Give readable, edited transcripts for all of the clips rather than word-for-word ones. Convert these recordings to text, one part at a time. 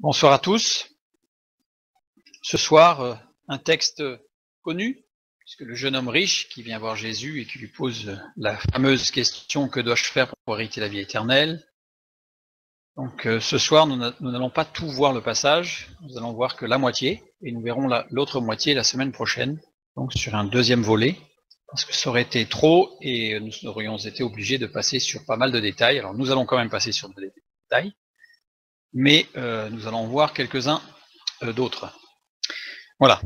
Bonsoir à tous. Ce soir, un texte connu, puisque le jeune homme riche qui vient voir Jésus et qui lui pose la fameuse question « Que dois-je faire pour hériter la vie éternelle ?» Donc ce soir, nous n'allons pas tout voir le passage, nous allons voir que la moitié, et nous verrons l'autre moitié la semaine prochaine, donc sur un deuxième volet, parce que ça aurait été trop et nous aurions été obligés de passer sur pas mal de détails. Alors nous allons quand même passer sur des détails, mais nous allons voir quelques-uns d'autres. Voilà.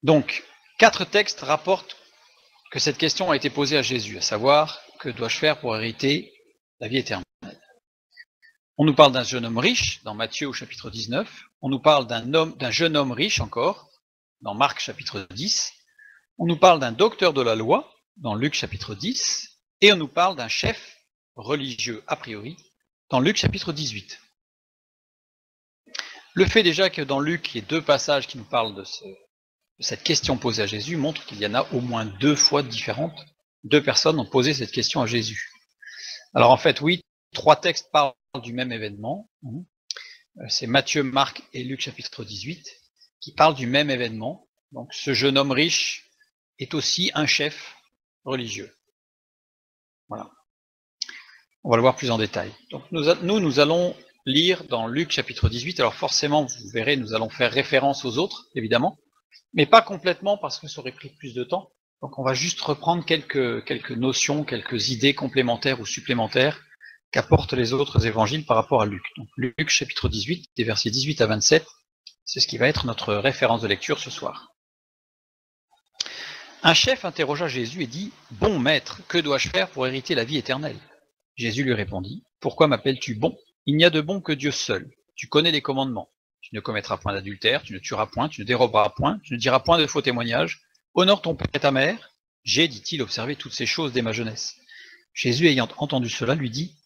Donc, 4 textes rapportent que cette question a été posée à Jésus, à savoir, que dois-je faire pour hériter la vie éternelle? On nous parle d'un jeune homme riche, dans Matthieu au chapitre 19, on nous parle d'un jeune homme riche encore, dans Marc chapitre 10, on nous parle d'un docteur de la loi, dans Luc chapitre 10, et on nous parle d'un chef religieux, a priori, dans Luc chapitre 18. Le fait déjà que dans Luc, il y ait 2 passages qui nous parlent de cette question posée à Jésus montre qu'il y en a au moins 2 fois différentes. 2 personnes ont posé cette question à Jésus. Alors en fait, oui, 3 textes parlent du même événement. C'est Matthieu, Marc et Luc chapitre 18 qui parlent du même événement. Donc ce jeune homme riche est aussi un chef religieux. Voilà. On va le voir plus en détail. Donc nous allons lire dans Luc chapitre 18. Alors forcément, vous verrez, nous allons faire référence aux autres, évidemment, mais pas complètement parce que ça aurait pris plus de temps. Donc on va juste reprendre quelques notions, quelques idées complémentaires ou supplémentaires qu'apportent les autres évangiles par rapport à Luc. Donc Luc chapitre 18, des versets 18 à 27, c'est ce qui va être notre référence de lecture ce soir. Un chef interrogea Jésus et dit « Bon maître, que dois-je faire pour hériter la vie éternelle ?» Jésus lui répondit « Pourquoi m'appelles-tu bon? Il n'y a de bon que Dieu seul. Tu connais les commandements. Tu ne commettras point d'adultère, tu ne tueras point, tu ne déroberas point, tu ne diras point de faux témoignages. Honore ton père et ta mère. J'ai, dit-il, observé toutes ces choses dès ma jeunesse. » Jésus, ayant entendu cela, lui dit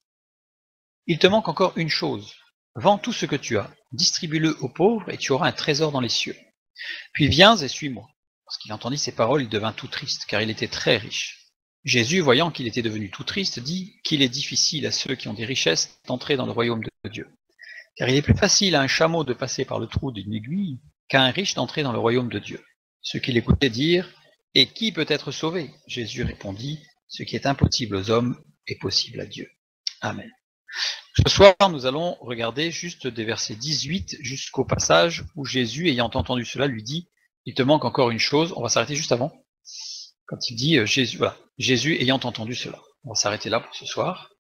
« Il te manque encore une chose. Vends tout ce que tu as, distribue-le aux pauvres, et tu auras un trésor dans les cieux. Puis viens et suis-moi. » Lorsqu'il entendit ces paroles, il devint tout triste, car il était très riche. Jésus, voyant qu'il était devenu tout triste, dit qu'il est difficile à ceux qui ont des richesses d'entrer dans le royaume de Dieu. Car il est plus facile à un chameau de passer par le trou d'une aiguille qu'à un riche d'entrer dans le royaume de Dieu. Ceux qui l'écoutaient dirent « Et qui peut être sauvé ?» Jésus répondit « Ce qui est impossible aux hommes est possible à Dieu. » Amen. Ce soir, nous allons regarder juste des versets 18 jusqu'au passage où Jésus, ayant entendu cela, lui dit « Il te manque encore une chose. » On va s'arrêter juste avant. Quand il dit Jésus, voilà, Jésus ayant entendu cela. On va s'arrêter là pour ce soir.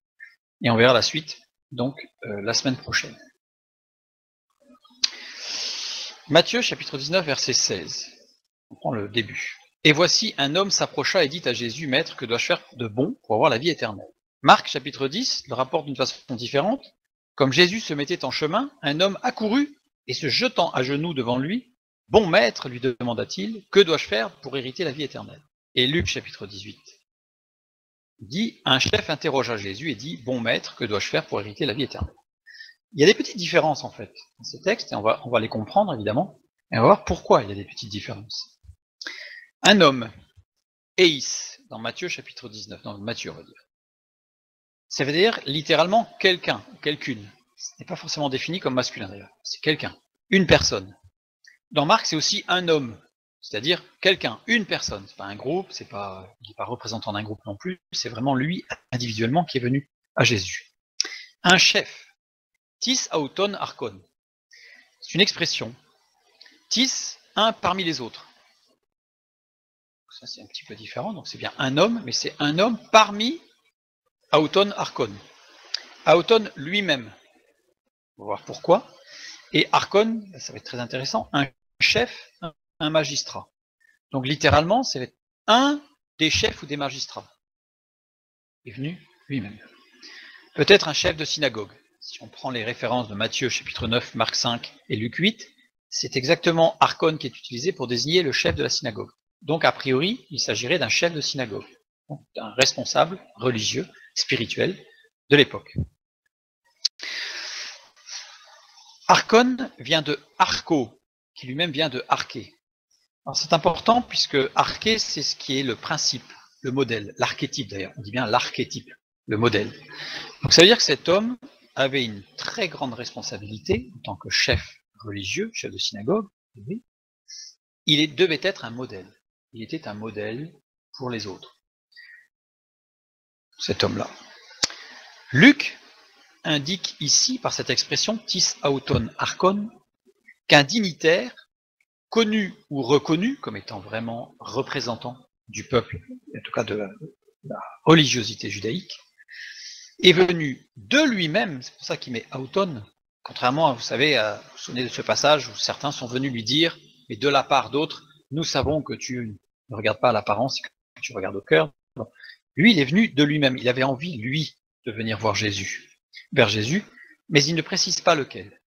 Et on verra la suite, donc, la semaine prochaine. Matthieu, chapitre 19, verset 16. On prend le début. « Et voici, un homme s'approcha et dit à Jésus, « Maître, que dois-je faire de bon pour avoir la vie éternelle ?» Marc, chapitre 10, le rapporte d'une façon différente. « Comme Jésus se mettait en chemin, un homme accourut, et se jetant à genoux devant lui, « Bon maître, lui demanda-t-il, que dois-je faire pour hériter la vie éternelle ?» Et Luc, chapitre 18, dit « Un chef interrogea Jésus et dit, « Bon maître, que dois-je faire pour hériter la vie éternelle ?» Il y a des petites différences, en fait, dans ces textes, et on va les comprendre, évidemment, et on va voir pourquoi il y a des petites différences. Un homme, Eis, dans Matthieu, chapitre 19, dans Matthieu, on va dire. Ça veut dire, littéralement, quelqu'un, quelqu'une. Ce n'est pas forcément défini comme masculin, d'ailleurs. C'est quelqu'un, une personne. Dans Marc, c'est aussi un homme, c'est-à-dire quelqu'un, une personne. C'est pas un groupe, il n'est pas représentant d'un groupe non plus, c'est vraiment lui, individuellement, qui est venu à Jésus. Un chef, tis auton arkon. C'est une expression. Tis, un parmi les autres. Ça, c'est un petit peu différent, donc c'est bien un homme, mais c'est un homme parmi auton arkon. Auton lui-même. On va voir pourquoi. Et arkon, ça va être très intéressant, un chef, un magistrat. Donc littéralement, c'est un des chefs ou des magistrats. Il est venu lui-même. Peut-être un chef de synagogue. Si on prend les références de Matthieu chapitre 9, Marc 5 et Luc 8, c'est exactement arkon qui est utilisé pour désigner le chef de la synagogue. Donc a priori, il s'agirait d'un chef de synagogue, d'un responsable religieux, spirituel de l'époque. Arkon vient de archo, qui lui-même vient de arché. Alors c'est important puisque arché, c'est ce qui est le principe, le modèle, l'archétype d'ailleurs. On dit bien l'archétype, le modèle. Donc ça veut dire que cet homme avait une très grande responsabilité en tant que chef religieux, chef de synagogue. Il devait être un modèle. Il était un modèle pour les autres, cet homme-là. Luc indique ici, par cette expression, tis auton archon, qu'un dignitaire, connu ou reconnu comme étant vraiment représentant du peuple, en tout cas de la religiosité judaïque, est venu de lui-même, c'est pour ça qu'il met auton, contrairement à, vous savez, vous vous souvenez de ce passage où certains sont venus lui dire, mais de la part d'autres, nous savons que tu ne regardes pas à l'apparence, que tu regardes au cœur. Bon. Lui, il est venu de lui-même, il avait envie, lui, de venir voir Jésus, vers Jésus, mais il ne précise pas lequel.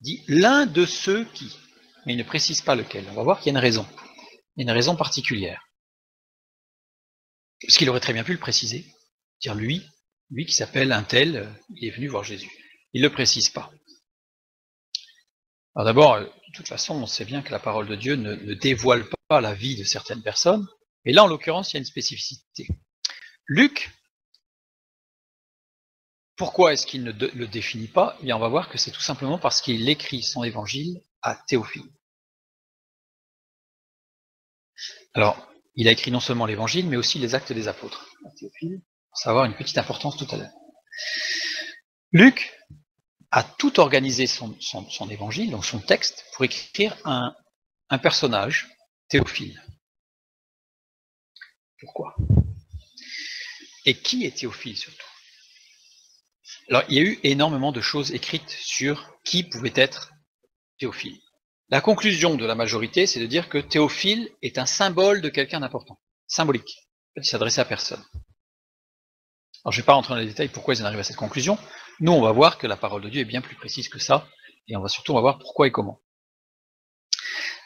Il dit l'un de ceux qui, mais il ne précise pas lequel. On va voir qu'il y a une raison. Il y a une raison particulière. Parce qu'il aurait très bien pu le préciser, dire lui qui s'appelle un tel, il est venu voir Jésus. Il ne le précise pas. Alors d'abord, de toute façon, on sait bien que la parole de Dieu ne dévoile pas la vie de certaines personnes, et là, en l'occurrence, il y a une spécificité. Luc, pourquoi est-ce qu'il ne le définit pas? Eh bien, on va voir que c'est tout simplement parce qu'il écrit son évangile à Théophile. Alors, il a écrit non seulement l'évangile, mais aussi les actes des apôtres à Théophile. Ça va avoir une petite importance tout à l'heure. Luc a tout organisé son évangile, donc son texte, pour écrire un personnage, Théophile. Pourquoi? Et qui est Théophile surtout? Alors, il y a eu énormément de choses écrites sur qui pouvait être Théophile. La conclusion de la majorité, c'est de dire que Théophile est un symbole de quelqu'un d'important, symbolique. En fait, il s'adressait à personne. Alors, je ne vais pas rentrer dans les détails pourquoi ils en arrivent à cette conclusion. Nous, on va voir que la parole de Dieu est bien plus précise que ça, et on va voir pourquoi et comment.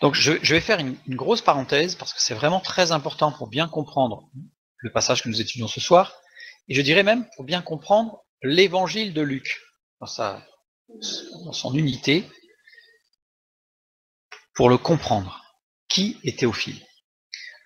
Donc, je vais faire une grosse parenthèse, parce que c'est vraiment très important pour bien comprendre le passage que nous étudions ce soir, et je dirais même pour bien comprendre l'évangile de Luc, dans son unité, pour le comprendre. Qui est Théophile?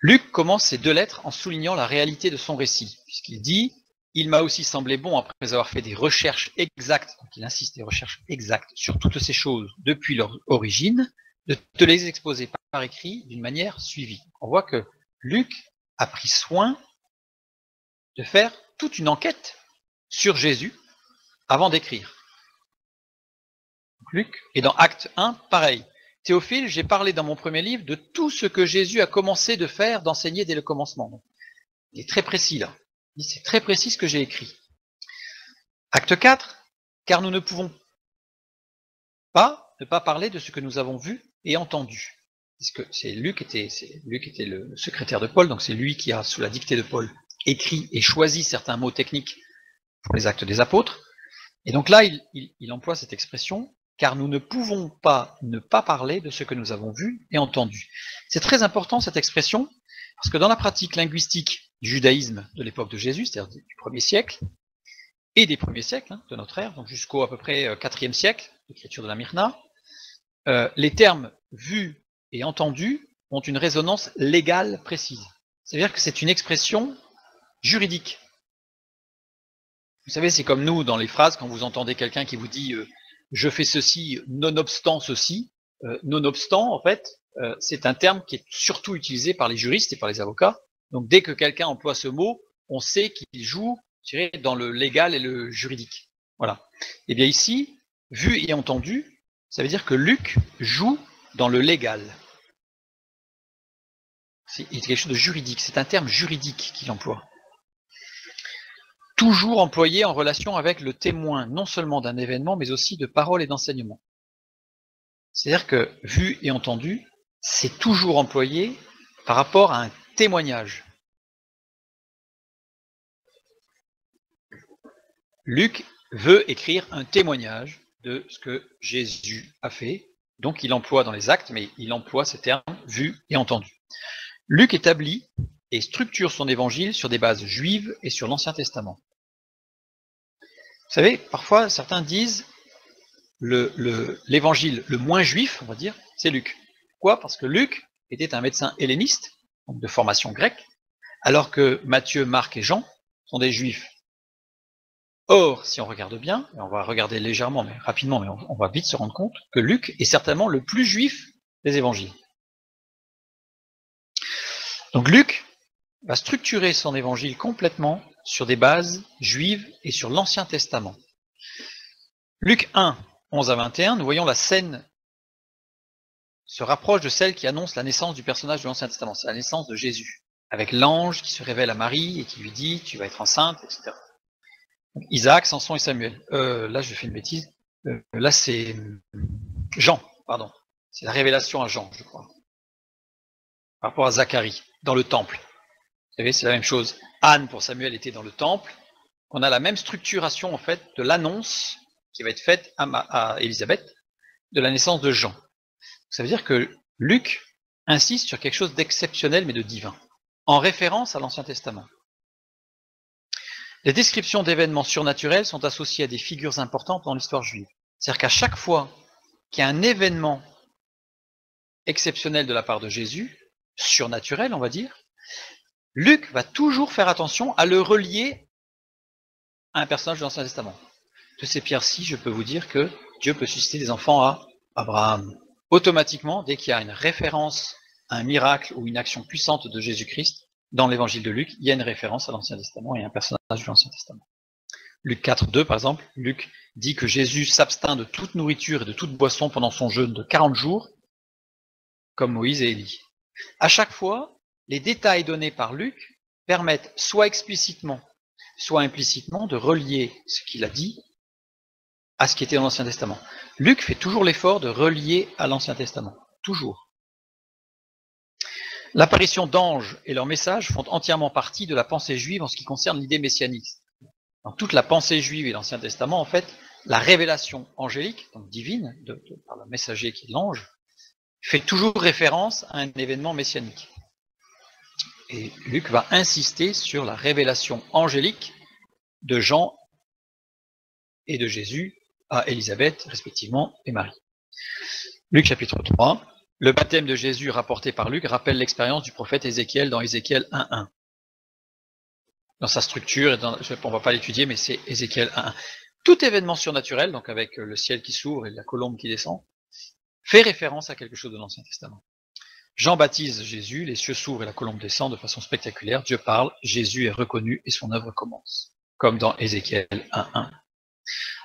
Luc commence ses deux lettres en soulignant la réalité de son récit, puisqu'il dit « Il m'a aussi semblé bon, après avoir fait des recherches exactes, donc il insiste, des recherches exactes sur toutes ces choses depuis leur origine, de te les exposer par écrit d'une manière suivie. » On voit que Luc a pris soin de faire toute une enquête sur Jésus avant d'écrire. Luc, et dans Acte 1, pareil. Théophile, j'ai parlé dans mon premier livre de tout ce que Jésus a commencé de faire, d'enseigner dès le commencement. Il est très précis là. C'est très précis ce que j'ai écrit. Acte 4, car nous ne pouvons pas ne pas parler de ce que nous avons vu et entendu. Parce que Luc était le secrétaire de Paul, donc c'est lui qui a, sous la dictée de Paul, écrit et choisi certains mots techniques pour les actes des apôtres. Et donc là, il emploie cette expression, car nous ne pouvons pas ne pas parler de ce que nous avons vu et entendu. C'est très important cette expression, parce que dans la pratique linguistique du judaïsme de l'époque de Jésus, c'est-à-dire du 1er siècle, et des premiers siècles de notre ère, donc jusqu'au à peu près 4e siècle, l'écriture de la Myrna, les termes vus et entendus ont une résonance légale précise. C'est-à-dire que c'est une expression juridique. Vous savez, c'est comme nous dans les phrases, quand vous entendez quelqu'un qui vous dit je fais ceci nonobstant ceci. Nonobstant, en fait, c'est un terme qui est surtout utilisé par les juristes et par les avocats. Donc dès que quelqu'un emploie ce mot, on sait qu'il joue, je dirais, dans le légal et le juridique. Voilà. Et bien ici, vu et entendu, ça veut dire que Luc joue dans le légal. C'est quelque chose de juridique, c'est un terme juridique qu'il emploie. Toujours employé en relation avec le témoin, non seulement d'un événement, mais aussi de paroles et d'enseignements. C'est-à-dire que vu et entendu, c'est toujours employé par rapport à un témoignage. Luc veut écrire un témoignage de ce que Jésus a fait, donc il emploie dans les actes, mais il emploie ces termes vu et entendu. Luc établit et structure son évangile sur des bases juives et sur l'Ancien Testament. Vous savez, parfois certains disent l'évangile le moins juif, on va dire, c'est Luc. Pourquoi? Parce que Luc était un médecin helléniste, donc de formation grecque, alors que Matthieu, Marc et Jean sont des juifs Or, si on regarde bien, et on va regarder légèrement, mais rapidement, mais on va vite se rendre compte que Luc est certainement le plus juif des évangiles. Donc Luc va structurer son évangile complètement sur des bases juives et sur l'Ancien Testament. Luc 1, 11 à 21, nous voyons la scène se rapproche de celle qui annonce la naissance du personnage de l'Ancien Testament, c'est la naissance de Jésus, avec l'ange qui se révèle à Marie et qui lui dit « tu vas être enceinte », etc. Donc, Isaac, Samson et Samuel. Là, je fais une bêtise. Là, c'est Jean, pardon. C'est la révélation à Jean, je crois. Par rapport à Zacharie, dans le temple. Vous savez, c'est la même chose. Anne, pour Samuel, était dans le temple. On a la même structuration, en fait, de l'annonce qui va être faite à Élisabeth de la naissance de Jean. Ça veut dire que Luc insiste sur quelque chose d'exceptionnel, mais de divin, en référence à l'Ancien Testament. Les descriptions d'événements surnaturels sont associées à des figures importantes dans l'histoire juive. C'est-à-dire qu'à chaque fois qu'il y a un événement exceptionnel de la part de Jésus, surnaturel on va dire, Luc va toujours faire attention à le relier à un personnage de l'Ancien Testament. De ces pierres-ci, je peux vous dire que Dieu peut susciter des enfants à Abraham. Automatiquement, dès qu'il y a une référence à un miracle ou une action puissante de Jésus-Christ, dans l'évangile de Luc, il y a une référence à l'Ancien Testament et à un personnage de l'Ancien Testament. Luc 4.2, par exemple, Luc dit que Jésus s'abstint de toute nourriture et de toute boisson pendant son jeûne de 40 jours, comme Moïse et Élie. À chaque fois, les détails donnés par Luc permettent soit explicitement, soit implicitement de relier ce qu'il a dit à ce qui était dans l'Ancien Testament. Luc fait toujours l'effort de relier à l'Ancien Testament. Toujours. L'apparition d'anges et leurs messages font entièrement partie de la pensée juive en ce qui concerne l'idée messianique. Dans toute la pensée juive et l'Ancien Testament, en fait, la révélation angélique, donc divine, par le messager qui est l'ange, fait toujours référence à un événement messianique. Et Luc va insister sur la révélation angélique de Jean et de Jésus à Élisabeth, respectivement, et Marie. Luc chapitre 3. Le baptême de Jésus rapporté par Luc rappelle l'expérience du prophète Ézéchiel dans Ézéchiel 1.1. Dans sa structure, on ne va pas l'étudier, mais c'est Ézéchiel 1.1. Tout événement surnaturel, donc avec le ciel qui s'ouvre et la colombe qui descend, fait référence à quelque chose de l'Ancien Testament. Jean baptise Jésus, les cieux s'ouvrent et la colombe descend de façon spectaculaire. Dieu parle, Jésus est reconnu et son œuvre commence, comme dans Ézéchiel 1.1.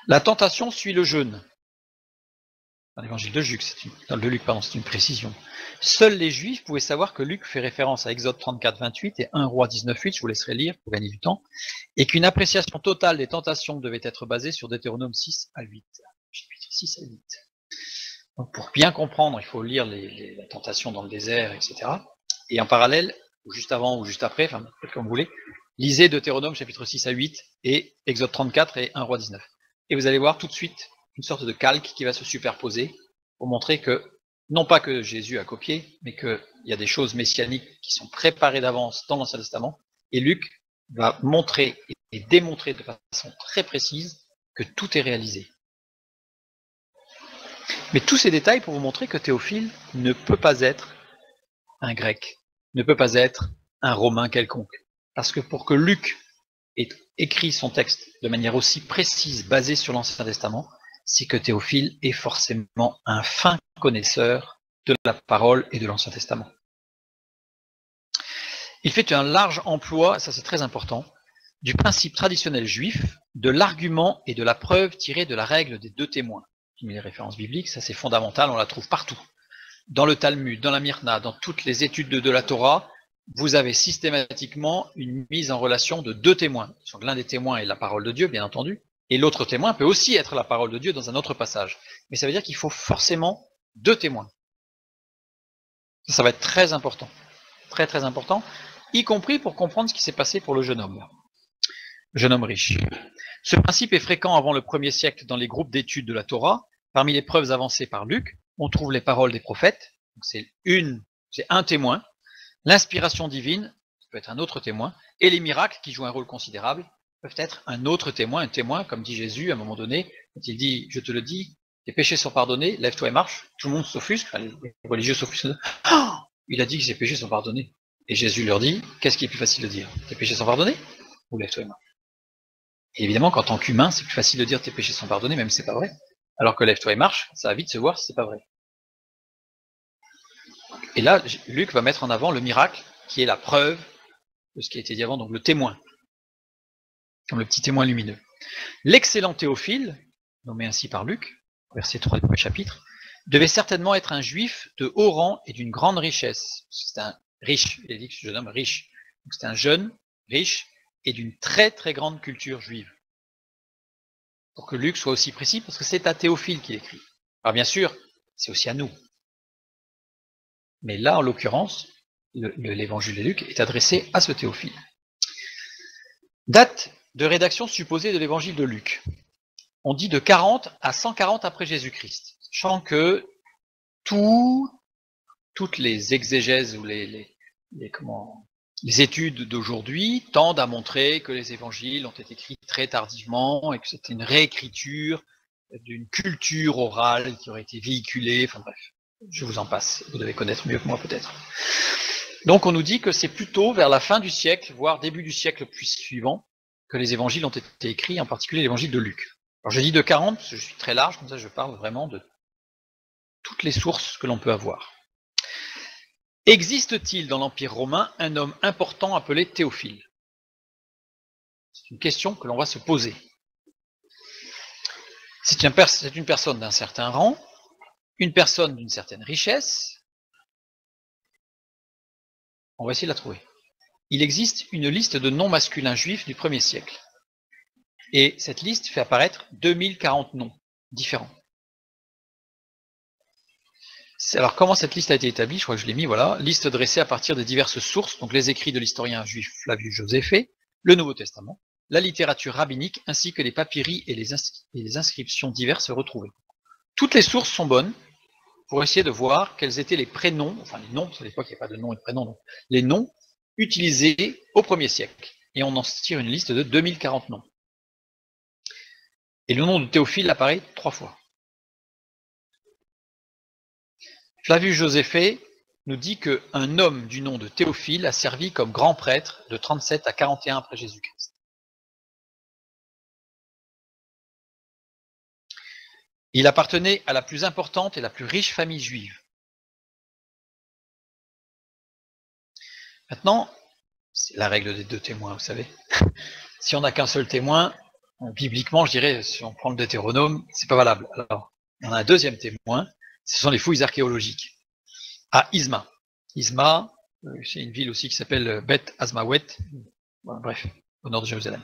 La tentation suit le jeûne. Dans l'évangile de Luc, c'est une précision. Seuls les Juifs pouvaient savoir que Luc fait référence à Exode 34, 28 et 1 Roi 19, 8, je vous laisserai lire pour gagner du temps, et qu'une appréciation totale des tentations devait être basée sur Deutéronome 6 à 8. Chapitre 6 à 8. Donc pour bien comprendre, il faut lire la tentation dans le désert, etc. Et en parallèle, ou juste avant ou juste après, enfin, faites comme vous voulez, lisez Deutéronome chapitre 6 à 8 et Exode 34 et 1 Roi 19. Et vous allez voir tout de suite une sorte de calque qui va se superposer pour montrer que, non pas que Jésus a copié, mais qu'il y a des choses messianiques qui sont préparées d'avance dans l'Ancien Testament, et Luc va montrer et démontrer de façon très précise que tout est réalisé. Mais tous ces détails pour vous montrer que Théophile ne peut pas être un grec, ne peut pas être un romain quelconque. Parce que pour que Luc ait écrit son texte de manière aussi précise, basée sur l'Ancien Testament, c'est que Théophile est forcément un fin connaisseur de la parole et de l'Ancien Testament. Il fait un large emploi, ça c'est très important, du principe traditionnel juif, de l'argument et de la preuve tirée de la règle des deux témoins. Les références bibliques, ça c'est fondamental, on la trouve partout. Dans le Talmud, dans la Myrna, dans toutes les études de la Torah, vous avez systématiquement une mise en relation de deux témoins. L'un des témoins est la parole de Dieu, bien entendu, et l'autre témoin peut aussi être la parole de Dieu dans un autre passage. Mais ça veut dire qu'il faut forcément deux témoins. Ça va être très important. Très très important, y compris pour comprendre ce qui s'est passé pour le jeune homme riche. Ce principe est fréquent avant le 1er siècle dans les groupes d'études de la Torah. Parmi les preuves avancées par Luc, on trouve les paroles des prophètes, c'est un témoin, l'inspiration divine, ça peut être un autre témoin, et les miracles qui jouent un rôle considérable, peuvent être un autre témoin, un témoin, comme dit Jésus à un moment donné, quand il dit, je te le dis, tes péchés sont pardonnés, lève-toi et marche, tout le monde s'offusque, les religieux s'offusquent, oh, il a dit que ses péchés sont pardonnés. Et Jésus leur dit, qu'est-ce qui est plus facile de dire, tes péchés sont pardonnés, ou lève-toi et marche. Et évidemment, qu'en tant qu'humain, c'est plus facile de dire tes péchés sont pardonnés, même si c'est pas vrai. Alors que lève-toi et marche, ça va vite se voir si c'est pas vrai. Et là, Luc va mettre en avant le miracle, qui est la preuve de ce qui a été dit avant, donc le témoin, comme le petit témoin lumineux. L'excellent Théophile, nommé ainsi par Luc, verset 3 du premier chapitre, devait certainement être un juif de haut rang et d'une grande richesse. C'était un riche, il a dit que ce jeune homme riche. Donc c'était un jeune, riche, et d'une très très grande culture juive. Pour que Luc soit aussi précis, parce que c'est à Théophile qu'il écrit. Alors bien sûr, c'est aussi à nous. Mais là, en l'occurrence, l'évangile de Luc est adressé à ce Théophile. Date de rédaction supposée de l'évangile de Luc. On dit de 40 à 140 après Jésus-Christ, sachant que toutes les exégèses ou les études d'aujourd'hui tendent à montrer que les évangiles ont été écrits très tardivement et que c'était une réécriture d'une culture orale qui aurait été véhiculée, enfin bref, je vous en passe, vous devez connaître mieux que moi peut-être. Donc on nous dit que c'est plutôt vers la fin du siècle, voire début du siècle puis suivant, que les évangiles ont été écrits, en particulier l'évangile de Luc. Alors je dis de 40, parce que je suis très large, comme ça je parle vraiment de toutes les sources que l'on peut avoir. Existe-t-il dans l'Empire romain un homme important appelé Théophile? C'est une question que l'on va se poser. C'est une personne d'un certain rang, une personne d'une certaine richesse. On va essayer de la trouver. Il existe une liste de noms masculins juifs du 1er siècle. Et cette liste fait apparaître 2040 noms différents. Alors comment cette liste a été établie? Je crois que je l'ai mis, voilà. Liste dressée à partir des diverses sources, donc les écrits de l'historien juif Flavius Joséphée, le Nouveau Testament, la littérature rabbinique, ainsi que les papyries et les inscriptions diverses retrouvées. Toutes les sources sont bonnes pour essayer de voir quels étaient les prénoms, enfin les noms, à l'époque il n'y a pas de noms et de prénoms, donc les noms utilisés au 1er siècle. Et on en tire une liste de 2040 noms. Et le nom de Théophile apparaît 3 fois. Flavius Joséphée nous dit qu'un homme du nom de Théophile a servi comme grand prêtre de 37 à 41 après Jésus-Christ. Il appartenait à la plus importante et la plus riche famille juive. Maintenant, c'est la règle des 2 témoins, vous savez. Si on n'a qu'un seul témoin, bibliquement, je dirais, si on prend le Deutéronome, c'est pas valable. Alors, il y en a un deuxième témoin, ce sont les fouilles archéologiques. À Isma. Isma, c'est une ville aussi qui s'appelle Beth Azmawet, bref, au nord de Jérusalem.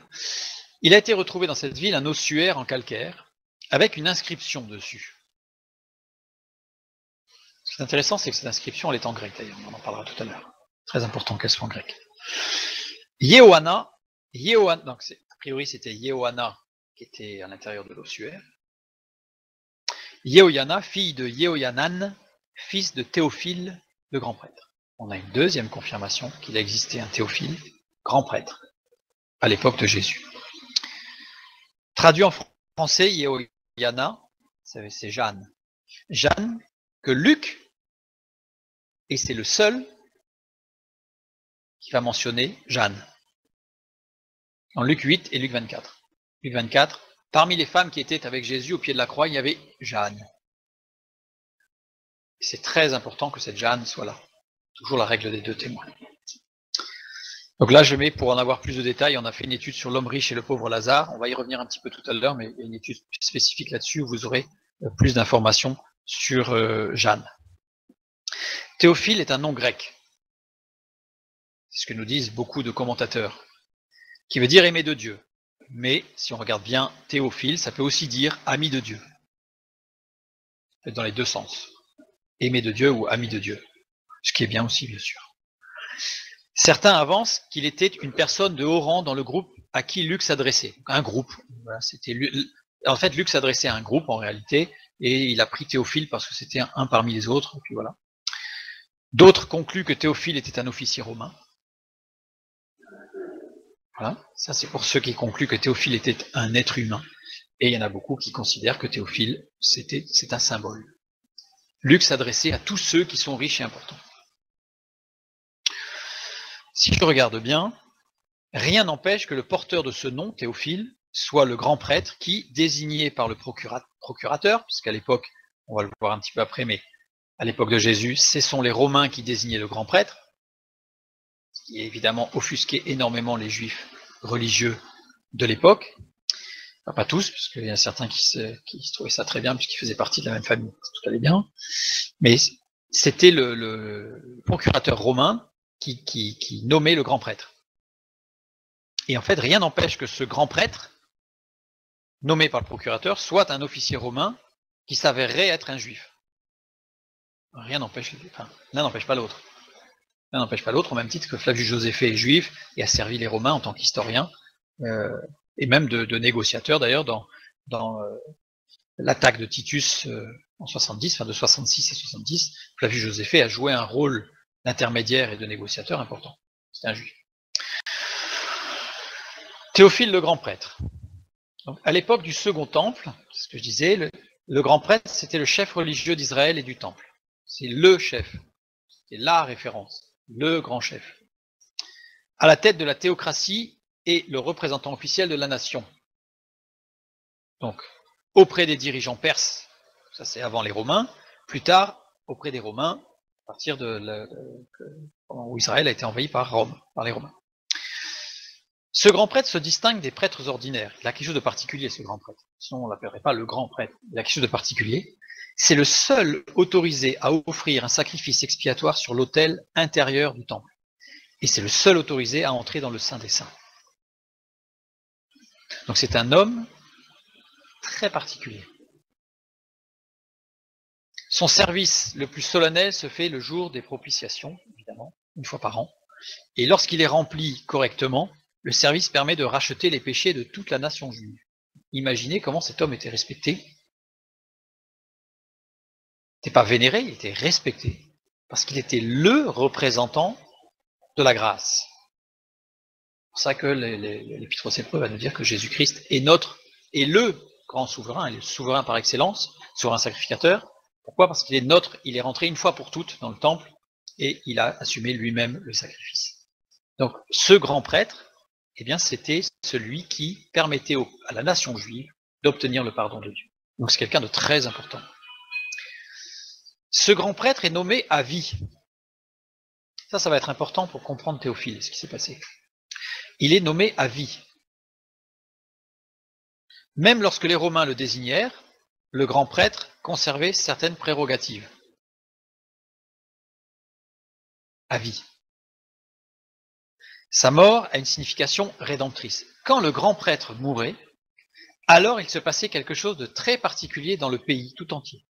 Il a été retrouvé dans cette ville un ossuaire en calcaire, avec une inscription dessus. Ce qui est intéressant, c'est que cette inscription, elle est en grec d'ailleurs, on en parlera tout à l'heure. Très important qu'elle soit en grec. Yehoana, donc a priori c'était Yehoana qui était à l'intérieur de l'ossuaire. Yehoiana, fille de Yehoyanan, fils de Théophile, le grand prêtre. On a une deuxième confirmation qu'il a existé un Théophile, grand prêtre, à l'époque de Jésus. Traduit en français, Yehoiana, c'est Jeanne. Jeanne, que Luc, et c'est le seul qui va mentionner Jeanne. En Luc 8 et Luc 24. Luc 24, parmi les femmes qui étaient avec Jésus au pied de la croix, il y avait Jeanne. C'est très important que cette Jeanne soit là. Toujours la règle des 2 témoins. Donc là, je mets, pour en avoir plus de détails, on a fait une étude sur l'homme riche et le pauvre Lazare. On va y revenir un petit peu tout à l'heure, mais il y a une étude spécifique là-dessus où vous aurez plus d'informations sur Jeanne. Théophile est un nom grec. C'est ce que nous disent beaucoup de commentateurs. Qui veut dire aimé de Dieu. Mais, si on regarde bien Théophile, ça peut aussi dire ami de Dieu. Dans les 2 sens. Aimé de Dieu ou ami de Dieu. Ce qui est bien aussi, bien sûr. Certains avancent qu'il était une personne de haut rang dans le groupe à qui Luc s'adressait. Un groupe. Voilà, en fait, Luc s'adressait à un groupe en réalité, et il a pris Théophile parce que c'était un parmi les autres. Et puis voilà. D'autres concluent que Théophile était un officier romain. Voilà. Ça, c'est pour ceux qui concluent que Théophile était un être humain. Et il y en a beaucoup qui considèrent que Théophile, c'est un symbole. Luc s'adressait à tous ceux qui sont riches et importants. Si je regarde bien, rien n'empêche que le porteur de ce nom, Théophile, soit le grand prêtre qui, désigné par le procurateur, puisqu'à l'époque, on va le voir un petit peu après, mais à l'époque de Jésus, ce sont les Romains qui désignaient le grand prêtre, ce qui évidemment offusquait énormément les juifs religieux de l'époque. Enfin, pas tous, parce qu'il y en a certains qui se trouvaient ça très bien, puisqu'ils faisaient partie de la même famille, tout allait bien. Mais c'était le procurateur romain qui nommait le grand prêtre. Et en fait, rien n'empêche que ce grand prêtre, nommé par le procurateur, soit un officier romain qui s'avérerait être un juif. Rien n'empêche, enfin, l'un n'empêche pas l'autre. L'un n'empêche pas l'autre, au même titre que Flavius Joséphée est juif et a servi les Romains en tant qu'historien, et même de négociateur d'ailleurs dans l'attaque de Titus en 70, enfin de 66 à 70, Flavius Joséphée a joué un rôle d'intermédiaire et de négociateur important. C'est un juif. Théophile le grand prêtre. Donc, à l'époque du Second Temple, c'est ce que je disais, le grand prêtre, c'était le chef religieux d'Israël et du Temple. C'est le chef, c'est la référence, le grand chef. À la tête de la théocratie et le représentant officiel de la nation. Donc, auprès des dirigeants perses, ça c'est avant les Romains, plus tard, auprès des Romains, à partir de où Israël a été envahi par Rome, par les Romains. Ce grand prêtre se distingue des prêtres ordinaires. Il a quelque chose de particulier, ce grand prêtre. Sinon, on ne l'appellerait pas le grand prêtre. Il a quelque chose de particulier. C'est le seul autorisé à offrir un sacrifice expiatoire sur l'autel intérieur du temple. Et c'est le seul autorisé à entrer dans le Saint des Saints. Donc c'est un homme très particulier. Son service le plus solennel se fait le jour des propitiations, évidemment, une fois par an. Et lorsqu'il est rempli correctement, le service permet de racheter les péchés de toute la nation juive. Imaginez comment cet homme était respecté. Il n'était pas vénéré, il était respecté, parce qu'il était le représentant de la grâce. C'est pour ça que l'Épître aux Hébreux va nous dire que Jésus-Christ est le grand souverain, le souverain par excellence, souverain sacrificateur. Pourquoi? Parce qu'il est nôtre, il est rentré une fois pour toutes dans le temple, et il a assumé lui-même le sacrifice. Donc ce grand prêtre, eh bien, c'était celui qui permettait à la nation juive d'obtenir le pardon de Dieu. Donc c'est quelqu'un de très important. Ce grand prêtre est nommé à vie. Ça va être important pour comprendre Théophile, ce qui s'est passé. Il est nommé à vie. Même lorsque les Romains le désignèrent, le grand prêtre conservait certaines prérogatives. À vie. Sa mort a une signification rédemptrice. Quand le grand prêtre mourait, alors il se passait quelque chose de très particulier dans le pays tout entier.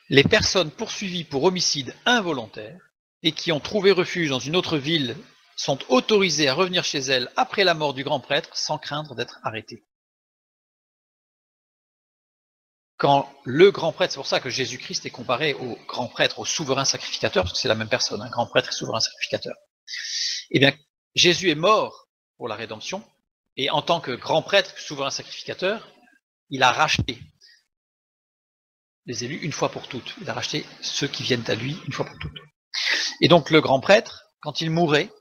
Les personnes poursuivies pour homicide involontaire et qui ont trouvé refuge dans une autre ville sont autorisées à revenir chez elles après la mort du grand prêtre sans craindre d'être arrêtées. Quand le grand prêtre, c'est pour ça que Jésus-Christ est comparé au grand prêtre, au souverain sacrificateur, parce que c'est la même personne, un grand prêtre et souverain sacrificateur. Eh bien, Jésus est mort pour la rédemption, et en tant que grand prêtre, souverain sacrificateur, il a racheté les élus une fois pour toutes. Il a racheté ceux qui viennent à lui une fois pour toutes. Et donc le grand prêtre, quand il mourait,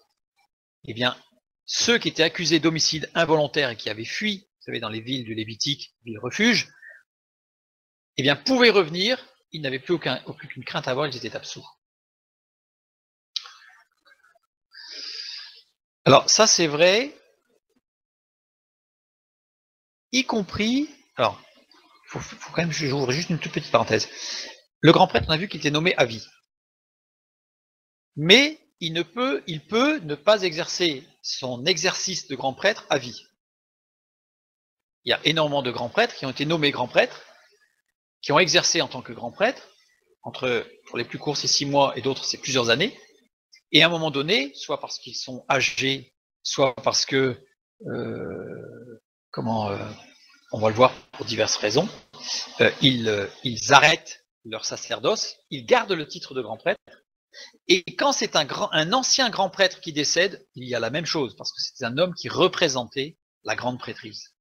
eh bien, ceux qui étaient accusés d'homicide involontaire et qui avaient fui, vous savez, dans les villes du Lévitique, villes refuges, eh bien, pouvaient revenir, ils n'avaient plus aucune crainte à avoir, ils étaient absous. Alors, ça c'est vrai, y compris, alors, faut quand même, j'ouvre juste une toute petite parenthèse. Le grand prêtre, on a vu qu'il était nommé à vie. Mais il peut ne pas exercer son exercice de grand prêtre à vie. Il y a énormément de grands prêtres qui ont été nommés grands prêtres, qui ont exercé en tant que grands prêtres, pour les plus courts c'est 6 mois et d'autres c'est plusieurs années, et à un moment donné, soit parce qu'ils sont âgés, soit parce que, on va le voir pour diverses raisons, ils arrêtent leur sacerdoce, ils gardent le titre de grand prêtre, et quand c'est un ancien grand prêtre qui décède, il y a la même chose, parce que c'est un homme qui représentait la grande prêtrise.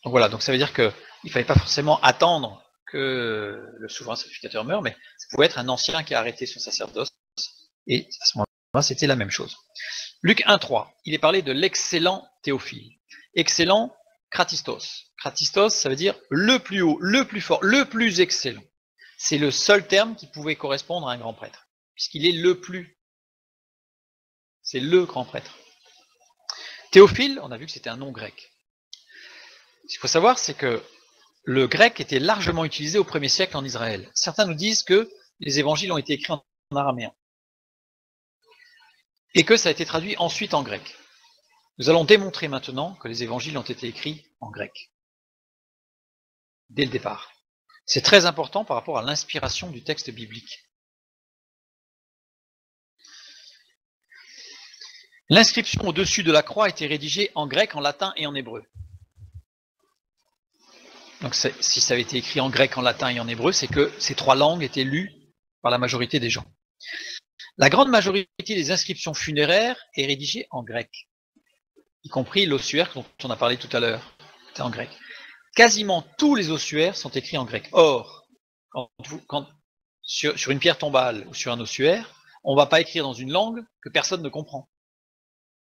Donc voilà, donc ça veut dire qu'il ne fallait pas forcément attendre que le souverain sacrificateur meure, mais ça pouvait être un ancien qui a arrêté son sacerdoce, et à ce moment-là, c'était la même chose. Luc 1,3, il est parlé de l'excellent Théophile. Excellent, kratistos. Kratistos, ça veut dire le plus haut, le plus fort, le plus excellent. C'est le seul terme qui pouvait correspondre à un grand prêtre, puisqu'il est le plus. C'est le grand prêtre. Théophile, on a vu que c'était un nom grec. Ce qu'il faut savoir, c'est que le grec était largement utilisé au 1er siècle en Israël. Certains nous disent que les évangiles ont été écrits en araméen et que ça a été traduit ensuite en grec. Nous allons démontrer maintenant que les évangiles ont été écrits en grec, dès le départ. C'est très important par rapport à l'inspiration du texte biblique. L'inscription au-dessus de la croix a été rédigée en grec, en latin et en hébreu. Donc si ça avait été écrit en grec, en latin et en hébreu, c'est que ces trois langues étaient lues par la majorité des gens. La grande majorité des inscriptions funéraires est rédigée en grec, y compris l'ossuaire dont on a parlé tout à l'heure, c'était en grec. Quasiment tous les ossuaires sont écrits en grec. Or, sur une pierre tombale ou sur un ossuaire, on ne va pas écrire dans une langue que personne ne comprend.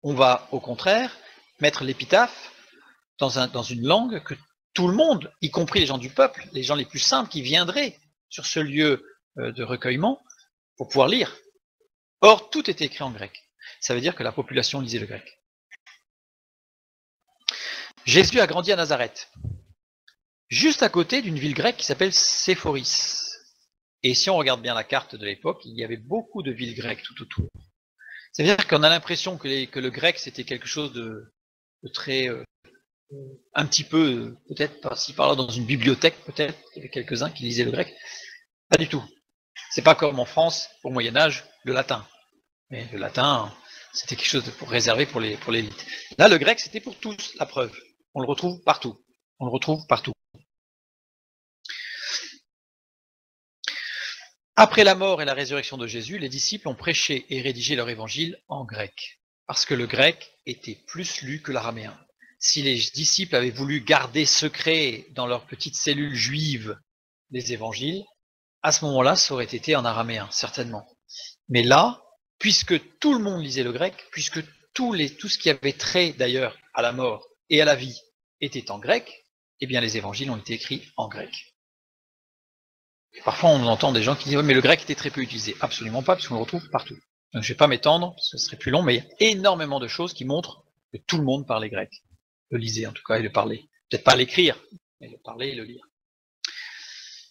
On va, au contraire, mettre l'épitaphe dans une langue que tout le monde, y compris les gens du peuple, les gens les plus simples qui viendraient sur ce lieu de recueillement, pour pouvoir lire. Or, tout était écrit en grec. Ça veut dire que la population lisait le grec. Jésus a grandi à Nazareth, juste à côté d'une ville grecque qui s'appelle Séphoris. Et si on regarde bien la carte de l'époque, il y avait beaucoup de villes grecques tout autour. Ça veut dire qu'on a l'impression que le grec c'était quelque chose de très un petit peu, peut-être par-ci par-là dans une bibliothèque, peut-être, il y avait quelques-uns qui lisaient le grec. Pas du tout. C'est pas comme en France, au Moyen-Âge, le latin. Mais le latin, c'était quelque chose de réservé pour l'élite. Là, le grec, c'était pour tous, la preuve. On le retrouve partout. On le retrouve partout. Après la mort et la résurrection de Jésus, les disciples ont prêché et rédigé leur évangile en grec, parce que le grec était plus lu que l'araméen. Si les disciples avaient voulu garder secret dans leur petite cellule juive les évangiles, à ce moment-là, ça aurait été en araméen, certainement. Mais là, puisque tout le monde lisait le grec, puisque tout ce qui avait trait d'ailleurs à la mort et à la vie était en grec, eh bien les évangiles ont été écrits en grec. Et parfois on entend des gens qui disent oui, mais le grec était très peu utilisé. Absolument pas, puisqu'on le retrouve partout. Donc, je ne vais pas m'étendre, parce que ce serait plus long, mais il y a énormément de choses qui montrent que tout le monde parlait grec. Le lisait en tout cas, et le parlait. Peut-être pas l'écrire, mais le parler et le lire.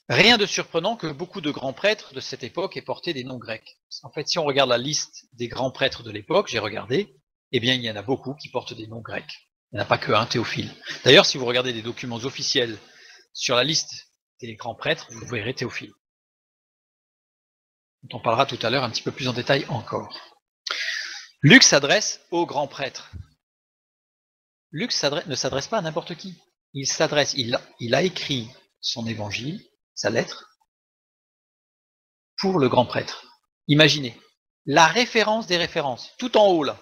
Rien de surprenant que beaucoup de grands prêtres de cette époque aient porté des noms grecs. En fait, si on regarde la liste des grands prêtres de l'époque, j'ai regardé, eh bien il y en a beaucoup qui portent des noms grecs. Il n'y en a pas que un, Théophile. D'ailleurs, si vous regardez des documents officiels sur la liste des grands prêtres, vous verrez Théophile. On parlera tout à l'heure un petit peu plus en détail encore. Luc s'adresse aux grands prêtres. Luc ne s'adresse pas à n'importe qui. Il a écrit son évangile, sa lettre, pour le grand prêtre. Imaginez, la référence des références, tout en haut là.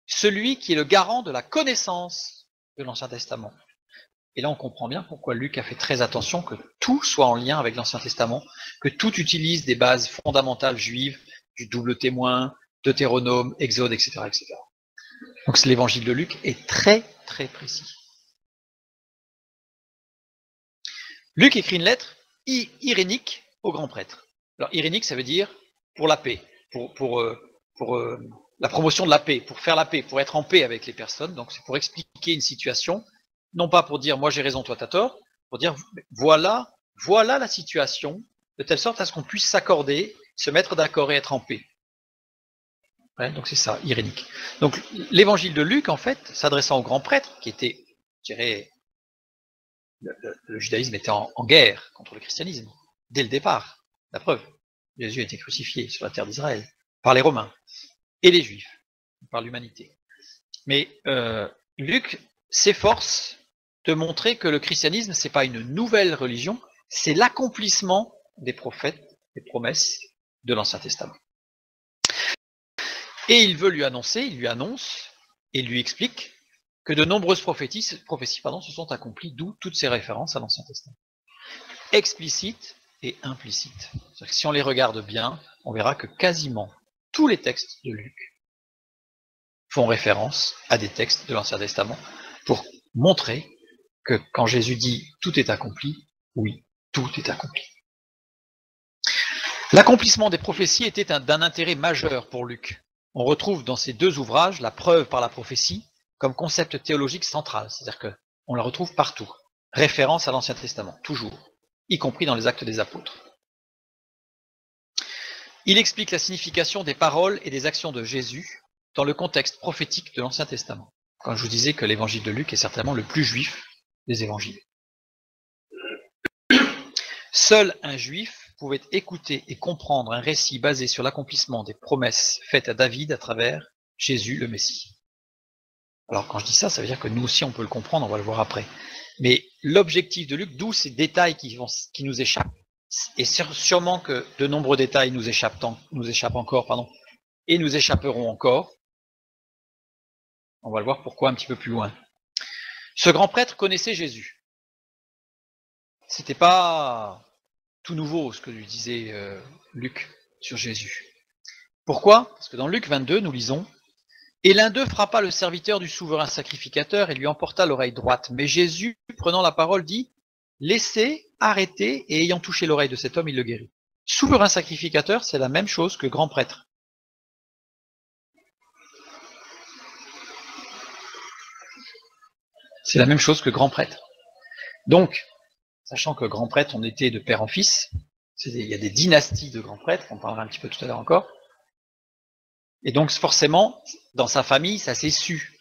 Celui qui est le garant de la connaissance de l'Ancien Testament. Et là, on comprend bien pourquoi Luc a fait très attention que tout soit en lien avec l'Ancien Testament, que tout utilise des bases fondamentales juives, du double témoin, Deutéronome, Exode, etc., etc. Donc l'évangile de Luc est très, très précis. Luc écrit une lettre irénique au grand prêtre. Alors irénique, ça veut dire pour la paix, pour la promotion de la paix, pour faire la paix, pour être en paix avec les personnes. Donc c'est pour expliquer une situation, non pas pour dire moi j'ai raison, toi t'as tort, pour dire voilà la situation, de telle sorte à ce qu'on puisse s'accorder, se mettre d'accord et être en paix. Ouais, donc c'est ça, irénique. Donc l'évangile de Luc, en fait, s'adressant au grand prêtre, qui était, je dirais, le judaïsme était en guerre contre le christianisme, dès le départ. La preuve, Jésus a été crucifié sur la terre d'Israël, par les Romains, et les Juifs, par l'humanité. Mais Luc s'efforce de montrer que le christianisme, c'est pas une nouvelle religion, c'est l'accomplissement des prophètes, des promesses de l'Ancien Testament. Et il lui annonce et lui explique que de nombreuses prophéties se sont accomplies, d'où toutes ces références à l'Ancien Testament. Explicites et implicites. C'est-à-dire que si on les regarde bien, on verra que quasiment tous les textes de Luc font référence à des textes de l'Ancien Testament pour montrer que quand Jésus dit « tout est accompli », oui, tout est accompli. L'accomplissement des prophéties était d'un intérêt majeur pour Luc. On retrouve dans ces deux ouvrages la preuve par la prophétie comme concept théologique central, c'est-à-dire qu'on la retrouve partout, référence à l'Ancien Testament, toujours, y compris dans les Actes des Apôtres. Il explique la signification des paroles et des actions de Jésus dans le contexte prophétique de l'Ancien Testament. Quand je vous disais que l'évangile de Luc est certainement le plus juif des évangiles. Seul un juif pouvait écouter et comprendre un récit basé sur l'accomplissement des promesses faites à David à travers Jésus le Messie. Alors quand je dis ça, ça veut dire que nous aussi on peut le comprendre, on va le voir après. Mais l'objectif de Luc, d'où ces détails qui nous échappent, et sûrement que de nombreux détails nous échappent encore, et nous échapperont encore. On va le voir pourquoi un petit peu plus loin. Ce grand prêtre connaissait Jésus. C'était pas tout nouveau ce que lui disait Luc sur Jésus. Pourquoi? Parce que dans Luc 22, nous lisons « Et l'un d'eux frappa le serviteur du souverain sacrificateur et lui emporta l'oreille droite. Mais Jésus, prenant la parole, dit « Laissez, arrêtez, et ayant touché l'oreille de cet homme, il le guérit. » Souverain sacrificateur, c'est la même chose que grand prêtre. C'est la même chose que grand prêtre. Donc, sachant que grand prêtre, on était de père en fils, il y a des dynasties de grands prêtres, on parlera un petit peu tout à l'heure encore, et donc forcément, dans sa famille, ça s'est su.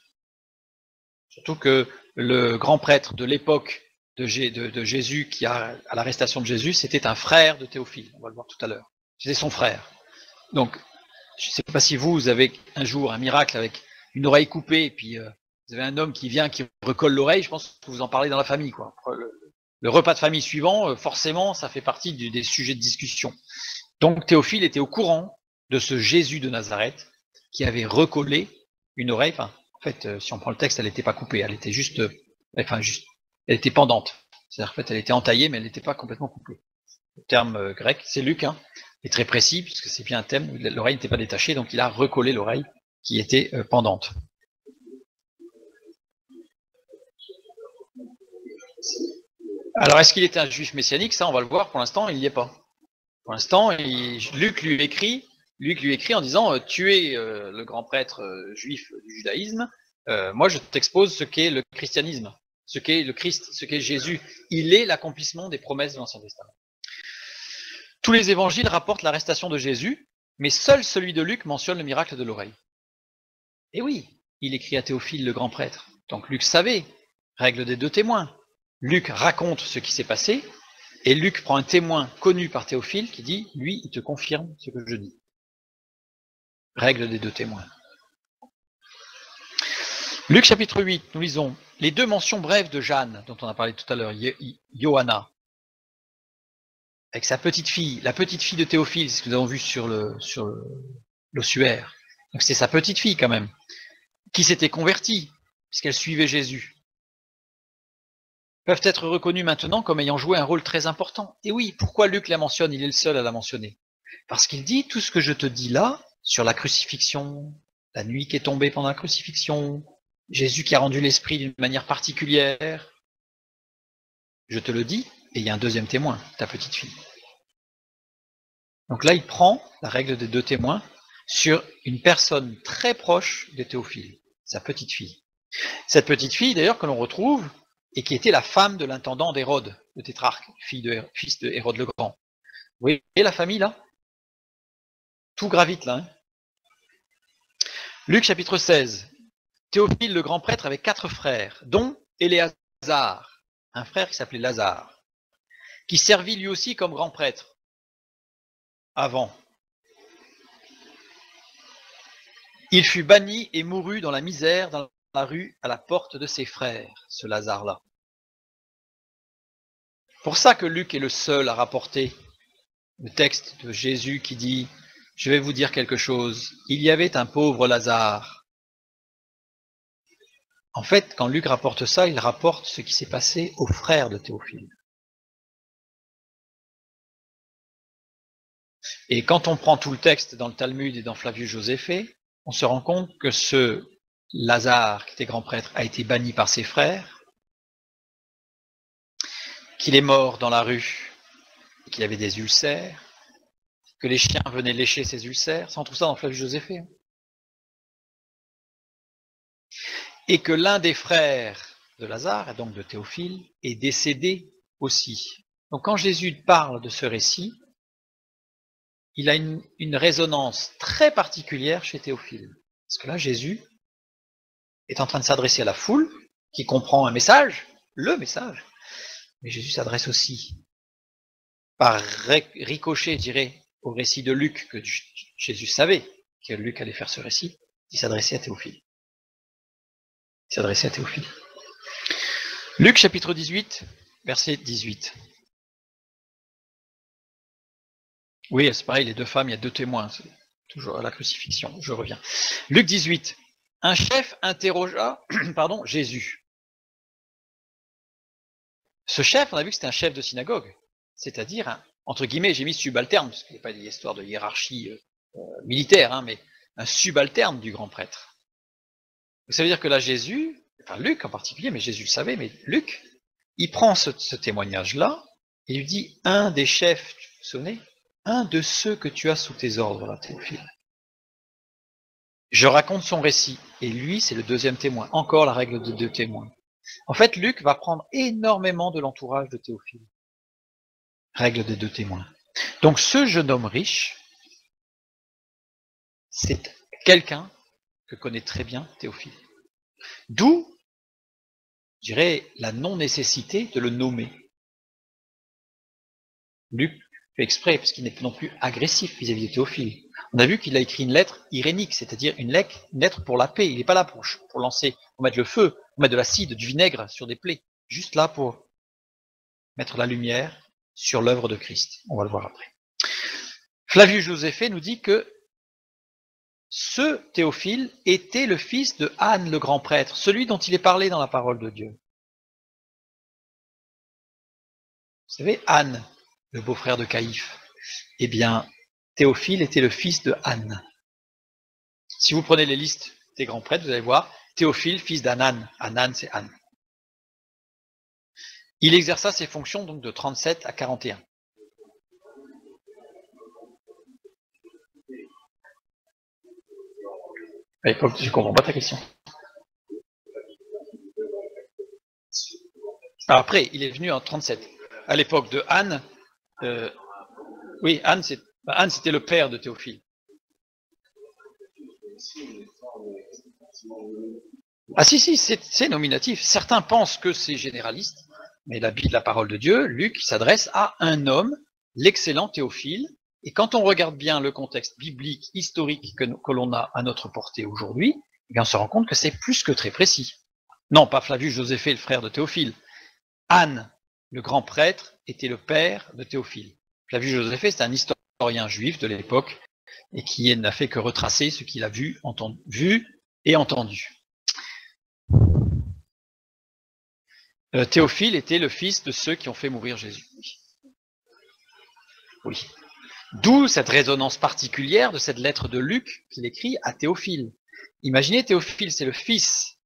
Surtout que le grand prêtre de l'époque de Jésus, qui a à l'arrestation de Jésus, c'était un frère de Théophile, on va le voir tout à l'heure. C'était son frère. Donc, je ne sais pas si vous avez un jour un miracle avec une oreille coupée, et puis vous avez un homme qui vient, qui recolle l'oreille, je pense que vous en parlez dans la famille, quoi. Le repas de famille suivant, forcément, ça fait partie des sujets de discussion. Donc Théophile était au courant de ce Jésus de Nazareth qui avait recollé une oreille. Enfin, en fait, si on prend le texte, elle n'était pas coupée, elle était juste, elle était pendante. C'est-à-dire en fait, elle était entaillée, mais elle n'était pas complètement coupée. Le terme grec, c'est Luc, est très précis puisque c'est bien un thème où l'oreille n'était pas détachée, donc il a recollé l'oreille qui était pendante. Alors, est-ce qu'il était un juif messianique? Ça, on va le voir. Pour l'instant, il n'y est pas. Pour l'instant, Luc lui écrit en disant tu es le grand prêtre juif du judaïsme, moi je t'expose ce qu'est le christianisme, ce qu'est le Christ, ce qu'est Jésus. Il est l'accomplissement des promesses de l'Ancien Testament. Tous les évangiles rapportent l'arrestation de Jésus, mais seul celui de Luc mentionne le miracle de l'oreille. Et oui, il écrit à Théophile, le grand prêtre. Donc Luc savait, règle des deux témoins. Luc raconte ce qui s'est passé, et Luc prend un témoin connu par Théophile qui dit, lui, il te confirme ce que je dis. Règle des deux témoins. Luc chapitre 8, nous lisons les deux mentions brèves de Jeanne, dont on a parlé tout à l'heure, Johanna, avec sa petite fille, la petite fille de Théophile, c'est ce que nous avons vu sur l'ossuaire. Donc c'est sa petite fille quand même, qui s'était convertie, puisqu'elle suivait Jésus. Peuvent être reconnus maintenant comme ayant joué un rôle très important. Et oui, pourquoi Luc la mentionne? Il est le seul à la mentionner. Parce qu'il dit, tout ce que je te dis là, sur la crucifixion, la nuit qui est tombée pendant la crucifixion, Jésus qui a rendu l'esprit d'une manière particulière, je te le dis, et il y a un deuxième témoin, ta petite fille. Donc là, il prend la règle des deux témoins sur une personne très proche de Théophile, sa petite fille. Cette petite fille, d'ailleurs, que l'on retrouve, et qui était la femme de l'intendant d'Hérode, le tétrarque, fils de Hérode le Grand. Vous voyez la famille là? Tout gravite là. Luc chapitre 16. Théophile le grand prêtre avait 4 frères, dont Éléazar, un frère qui s'appelait Lazare, qui servit lui aussi comme grand prêtre avant. Il fut banni et mourut dans la misère dans la rue à la porte de ses frères, ce Lazare-là. Pour ça que Luc est le seul à rapporter le texte de Jésus qui dit « Je vais vous dire quelque chose, il y avait un pauvre Lazare ». En fait, quand Luc rapporte ça, il rapporte ce qui s'est passé aux frères de Théophile. Et quand on prend tout le texte dans le Talmud et dans Flavius Joséphée, on se rend compte que ce Lazare, qui était grand prêtre, a été banni par ses frères, qu'il est mort dans la rue, qu'il avait des ulcères, que les chiens venaient lécher ses ulcères, ça on trouve ça dans Flavius Joséphée. Et que l'un des frères de Lazare, et donc de Théophile, est décédé aussi. Donc quand Jésus parle de ce récit, il a une résonance très particulière chez Théophile. Parce que là, Jésus est en train de s'adresser à la foule, qui comprend un message, le message, mais Jésus s'adresse aussi, par ricochet, je dirais, au récit de Luc, que Jésus savait que Luc allait faire ce récit, il s'adressait à Théophile. Il s'adressait à Théophile. Luc chapitre 18, verset 18. Oui, c'est pareil, les deux femmes, il y a deux témoins, c'est toujours à la crucifixion, je reviens. Luc 18. Un chef interrogea Jésus. Ce chef, on a vu que c'était un chef de synagogue, c'est-à-dire, entre guillemets, j'ai mis subalterne, parce qu'il n'y a pas d'histoire de hiérarchie militaire, mais un subalterne du grand prêtre. Ça veut dire que là, Jésus, enfin Luc en particulier, mais Jésus le savait, mais Luc, il prend ce témoignage-là, et lui dit, un des chefs, tu vous souvenez, un de ceux que tu as sous tes ordres, là, Théophile. Je raconte son récit, et lui, c'est le deuxième témoin. Encore la règle de deux témoins. En fait, Luc va prendre énormément de l'entourage de Théophile. Règle des deux témoins. Donc, ce jeune homme riche, c'est quelqu'un que connaît très bien Théophile. D'où, je dirais, la non-nécessité de le nommer. Luc fait exprès, parce qu'il n'est non plus agressif vis-à-vis de Théophile. On a vu qu'il a écrit une lettre irénique, c'est-à-dire une lettre pour la paix. Il n'est pas là pour lancer, pour mettre le feu, pour mettre de l'acide, du vinaigre sur des plaies. Juste là pour mettre la lumière sur l'œuvre de Christ. On va le voir après. Flavius Joséphée nous dit que ce Théophile était le fils de Anne le grand prêtre, celui dont il est parlé dans la parole de Dieu. Vous savez, Anne, le beau-frère de Caïphe, eh bien, Théophile était le fils de Anne. Si vous prenez les listes des grands prêtres, vous allez voir Théophile, fils d'Anan. Anan, c'est Anne. Il exerça ses fonctions donc de 37 à 41. Je ne comprends pas ta question. Après, il est venu en 37. À l'époque de Anne, oui, Anne, c'était le père de Théophile. Ah si, c'est nominatif. Certains pensent que c'est généraliste, mais la parole de Dieu, Luc, s'adresse à un homme, l'excellent Théophile, et quand on regarde bien le contexte biblique, historique que l'on a à notre portée aujourd'hui, eh bien on se rend compte que c'est plus que très précis. Non, pas Flavius Joséphée, le frère de Théophile. Anne, le grand prêtre, était le père de Théophile. Flavius Joséphée, c'est un historien juif de l'époque, et qui n'a fait que retracer ce qu'il a vu et entendu. Théophile était le fils de ceux qui ont fait mourir Jésus. Oui. D'où cette résonance particulière de cette lettre de Luc qu'il écrit à Théophile. Imaginez, Théophile, c'est le fils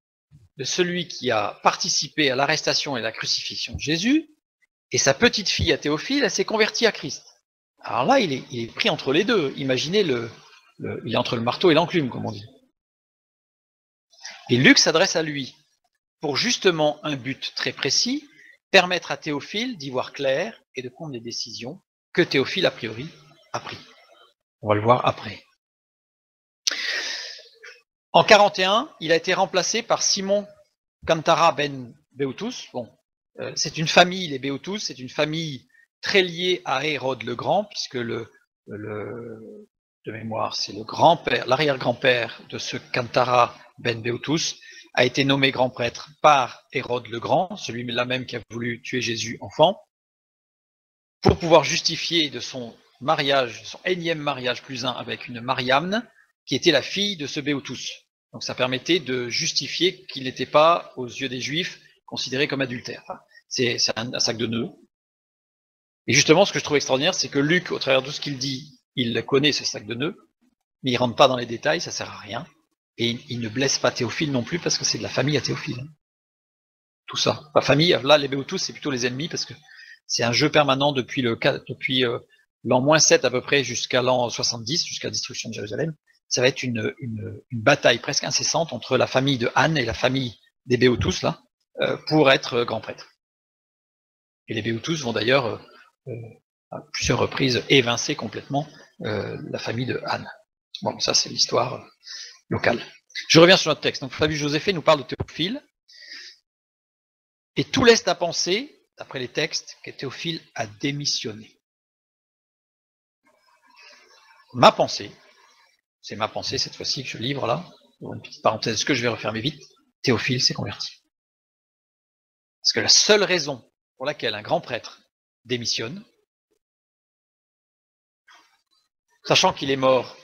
de celui qui a participé à l'arrestation et à la crucifixion de Jésus, et sa petite fille à Théophile, elle s'est convertie à Christ. Alors là, il est pris entre les deux. Imaginez, il est entre le marteau et l'enclume, comme on dit. Et Luc s'adresse à lui pour justement un but très précis, permettre à Théophile d'y voir clair et de prendre des décisions que Théophile, a priori, a pris. On va le voir après. En 41, il a été remplacé par Simon Kantara ben Beotus. Bon, c'est une famille, les Beotus, c'est une famille très liée à Hérode le Grand, puisque de mémoire, c'est le grand-père, l'arrière-grand-père de ce Kantara ben Beotus, a été nommé grand prêtre par Hérode le Grand, celui-là même qui a voulu tuer Jésus enfant, pour pouvoir justifier de son mariage, son énième mariage plus un avec une Mariamne, qui était la fille de ce Beotus. Donc ça permettait de justifier qu'il n'était pas, aux yeux des Juifs, considéré comme adultère. Enfin, c'est un sac de nœuds. Et justement, ce que je trouve extraordinaire, c'est que Luc, au travers de tout ce qu'il dit, il connaît ce sac de nœuds, mais il ne rentre pas dans les détails, ça ne sert à rien. Et il ne blesse pas Théophile non plus, parce que c'est de la famille à Théophile. Tout ça. La famille, là, les Béotus, c'est plutôt les ennemis, parce que c'est un jeu permanent depuis l'an moins 7 à peu près jusqu'à l'an 70, jusqu'à la destruction de Jérusalem. Ça va être une bataille presque incessante entre la famille de Anne et la famille des Béotus, là, pour être grand prêtre. Et les Béotus vont d'ailleurs, à plusieurs reprises, évincer complètement la famille de Anne. Bon, ça c'est l'histoire locale. Je reviens sur notre texte. Donc Flavius Joséphée nous parle de Théophile, et tout laisse à penser, d'après les textes, que Théophile a démissionné. Ma pensée, c'est ma pensée cette fois-ci que je livre là, pour une petite parenthèse que je vais refermer vite, Théophile s'est converti. Parce que la seule raison pour laquelle un grand prêtre démissionne, sachant qu'il est mort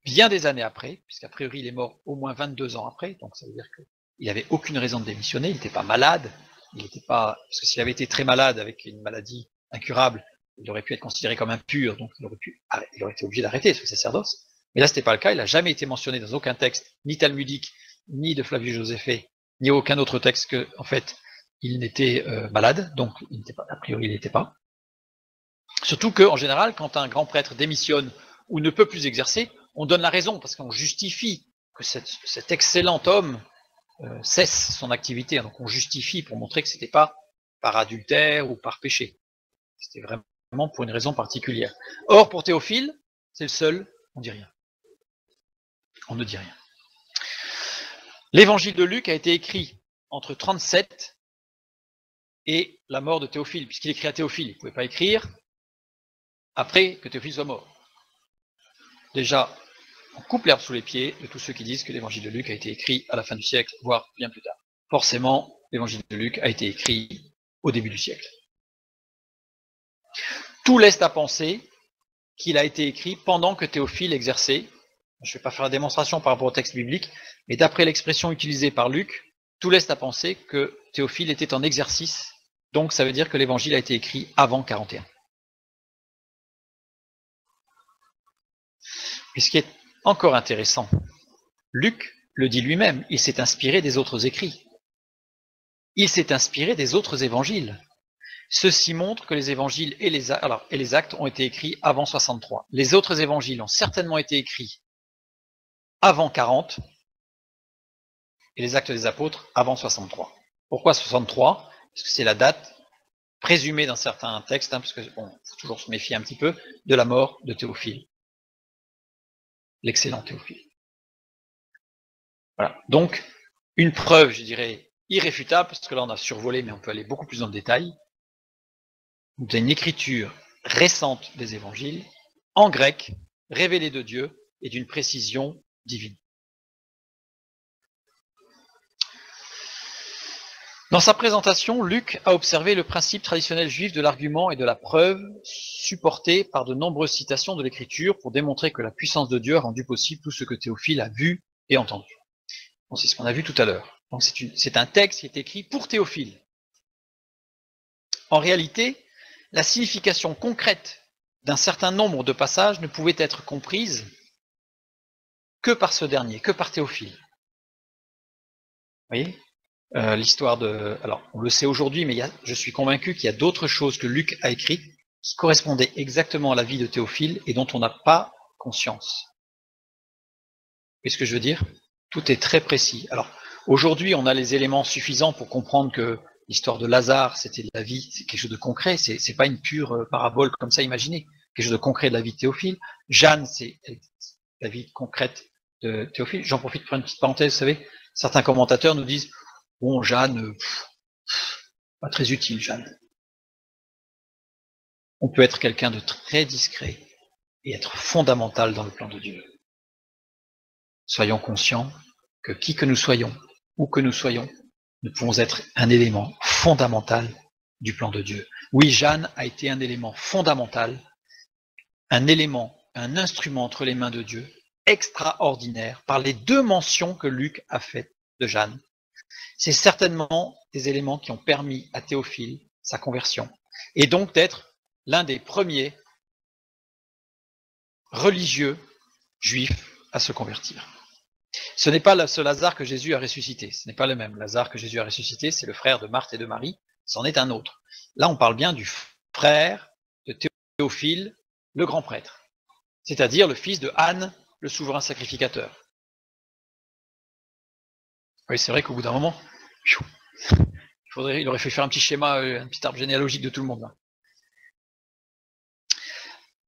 bien des années après, puisqu'a priori il est mort au moins 22 ans après, donc ça veut dire qu'il n'avait aucune raison de démissionner, il n'était pas malade, il n'était pas, parce que s'il avait été très malade avec une maladie incurable, il aurait pu être considéré comme impur, donc il aurait été obligé d'arrêter ce sacerdoce. Mais là, ce n'était pas le cas, il n'a jamais été mentionné dans aucun texte, ni talmudique, ni de Flavius Joséphée, ni aucun autre texte que, en fait, il n'était malade, donc il n'était pas, a priori il n'était pas. Surtout qu'en général, quand un grand prêtre démissionne ou ne peut plus exercer, on donne la raison, parce qu'on justifie que cet excellent homme cesse son activité. Donc on justifie pour montrer que ce n'était pas par adultère ou par péché. C'était vraiment pour une raison particulière. Or, pour Théophile, c'est le seul, on ne dit rien. On ne dit rien. L'évangile de Luc a été écrit entre 37 et la mort de Théophile, puisqu'il écrit à Théophile. Il ne pouvait pas écrire après que Théophile soit mort. Déjà, on coupe l'herbe sous les pieds de tous ceux qui disent que l'évangile de Luc a été écrit à la fin du siècle, voire bien plus tard. Forcément, l'évangile de Luc a été écrit au début du siècle. Tout laisse à penser qu'il a été écrit pendant que Théophile exerçait. Je ne vais pas faire la démonstration par rapport au texte biblique, mais d'après l'expression utilisée par Luc, tout laisse à penser que Théophile était en exercice, donc ça veut dire que l'évangile a été écrit avant 41. Et ce qui est encore intéressant, Luc le dit lui-même, il s'est inspiré des autres écrits. Il s'est inspiré des autres évangiles. Ceci montre que les évangiles et les actes ont été écrits avant 63. Les autres évangiles ont certainement été écrits avant 40 et les actes des apôtres avant 63. Pourquoi 63? Parce que c'est la date présumée dans certains textes, parce que bon, faut toujours se méfier un petit peu, de la mort de Théophile. L'excellent Théophile. Voilà. Donc, une preuve, je dirais, irréfutable, parce que là on a survolé, mais on peut aller beaucoup plus dans le détail. Vous avez une écriture récente des évangiles, en grec, révélée de Dieu, et d'une précision divine. Dans sa présentation, Luc a observé le principe traditionnel juif de l'argument et de la preuve, supporté par de nombreuses citations de l'écriture pour démontrer que la puissance de Dieu a rendu possible tout ce que Théophile a vu et entendu. Bon, c'est ce qu'on a vu tout à l'heure. Donc c'est un texte qui est écrit pour Théophile. En réalité, la signification concrète d'un certain nombre de passages ne pouvait être comprise que par ce dernier, que par Théophile. Vous voyez l'histoire de... Alors, on le sait aujourd'hui, mais je suis convaincu qu'il y a d'autres choses que Luc a écrites qui correspondaient exactement à la vie de Théophile et dont on n'a pas conscience. Vous voyez ce que je veux dire? Tout est très précis. Alors, aujourd'hui, on a les éléments suffisants pour comprendre que l'histoire de Lazare, c'était de la vie, c'est quelque chose de concret, c'est pas une pure parabole comme ça imaginée, quelque chose de concret de la vie de Théophile. Jeanne, c'est la vie concrète de Théophile. J'en profite pour une petite parenthèse, vous savez, certains commentateurs nous disent bon, Jeanne, pas très utile, Jeanne. On peut être quelqu'un de très discret et être fondamental dans le plan de Dieu. Soyons conscients que qui que nous soyons, où que nous soyons, nous pouvons être un élément fondamental du plan de Dieu. Oui, Jeanne a été un élément fondamental, un élément, un instrument entre les mains de Dieu, extraordinaire, par les deux mentions que Luc a faites de Jeanne. C'est certainement des éléments qui ont permis à Théophile sa conversion, et donc d'être l'un des premiers religieux juifs à se convertir. Ce n'est pas ce Lazare que Jésus a ressuscité, ce n'est pas le même. Lazare que Jésus a ressuscité, c'est le frère de Marthe et de Marie, c'en est un autre. Là, on parle bien du frère de Théophile, le grand prêtre, c'est-à-dire le fils de Anne, le souverain sacrificateur. Oui, c'est vrai qu'au bout d'un moment, il aurait fallu faire un petit schéma, un petit arbre généalogique de tout le monde. Là.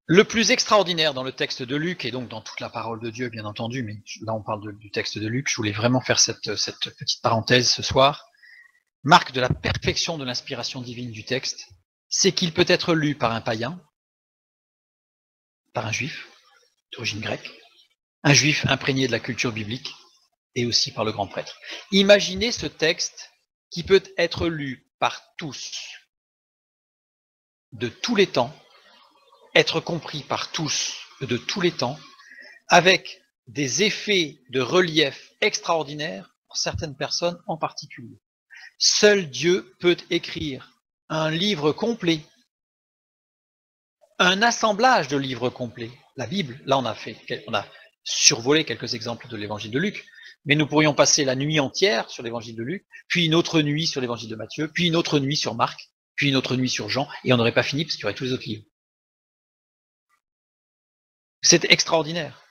Le plus extraordinaire dans le texte de Luc, et donc dans toute la parole de Dieu, bien entendu, mais là on parle du texte de Luc, je voulais vraiment faire cette petite parenthèse ce soir, marque de la perfection de l'inspiration divine du texte, c'est qu'il peut être lu par un païen, par un juif, d'origine grecque, un juif imprégné de la culture biblique, et aussi par le grand prêtre. Imaginez ce texte qui peut être lu par tous, de tous les temps, être compris par tous, de tous les temps, avec des effets de relief extraordinaires pour certaines personnes en particulier. Seul Dieu peut écrire un livre complet, un assemblage de livres complets. La Bible, là on a survolé quelques exemples de l'évangile de Luc, mais nous pourrions passer la nuit entière sur l'évangile de Luc, puis une autre nuit sur l'évangile de Matthieu, puis une autre nuit sur Marc, puis une autre nuit sur Jean, et on n'aurait pas fini parce qu'il y aurait tous les autres livres. C'est extraordinaire.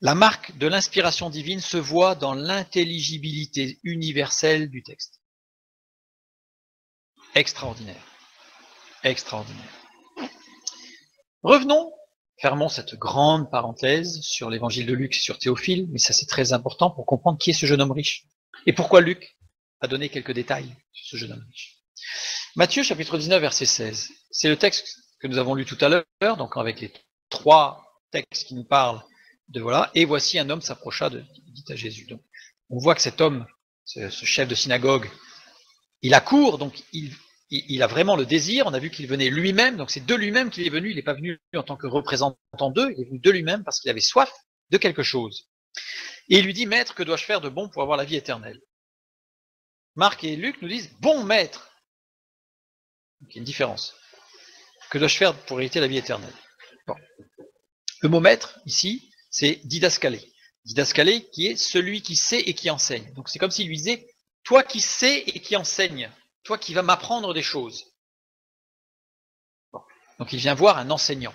La marque de l'inspiration divine se voit dans l'intelligibilité universelle du texte. Extraordinaire. Extraordinaire. Revenons, fermons cette grande parenthèse sur l'évangile de Luc, sur Théophile, mais ça c'est très important pour comprendre qui est ce jeune homme riche. Et pourquoi Luc a donné quelques détails sur ce jeune homme riche. Matthieu chapitre 19 verset 16, c'est le texte que nous avons lu tout à l'heure, donc avec les 3 textes qui nous parlent de voilà, et voici un homme s'approcha dit à Jésus. Donc, on voit que cet homme, ce chef de synagogue, il accourt, donc il a vraiment le désir, on a vu qu'il venait lui-même, donc c'est de lui-même qu'il est venu, il n'est pas venu en tant que représentant d'eux, il est venu de lui-même parce qu'il avait soif de quelque chose. Et il lui dit, maître, que dois-je faire de bon pour avoir la vie éternelle? Marc et Luc nous disent, bon maître. Donc, il y a une différence. Que dois-je faire pour hériter la vie éternelle? Bon. Le mot maître, ici, c'est didascalé. Didascalé qui est celui qui sait et qui enseigne. Donc c'est comme s'il lui disait, toi qui sais et qui enseigne, toi qui vas m'apprendre des choses. Bon. Donc il vient voir un enseignant.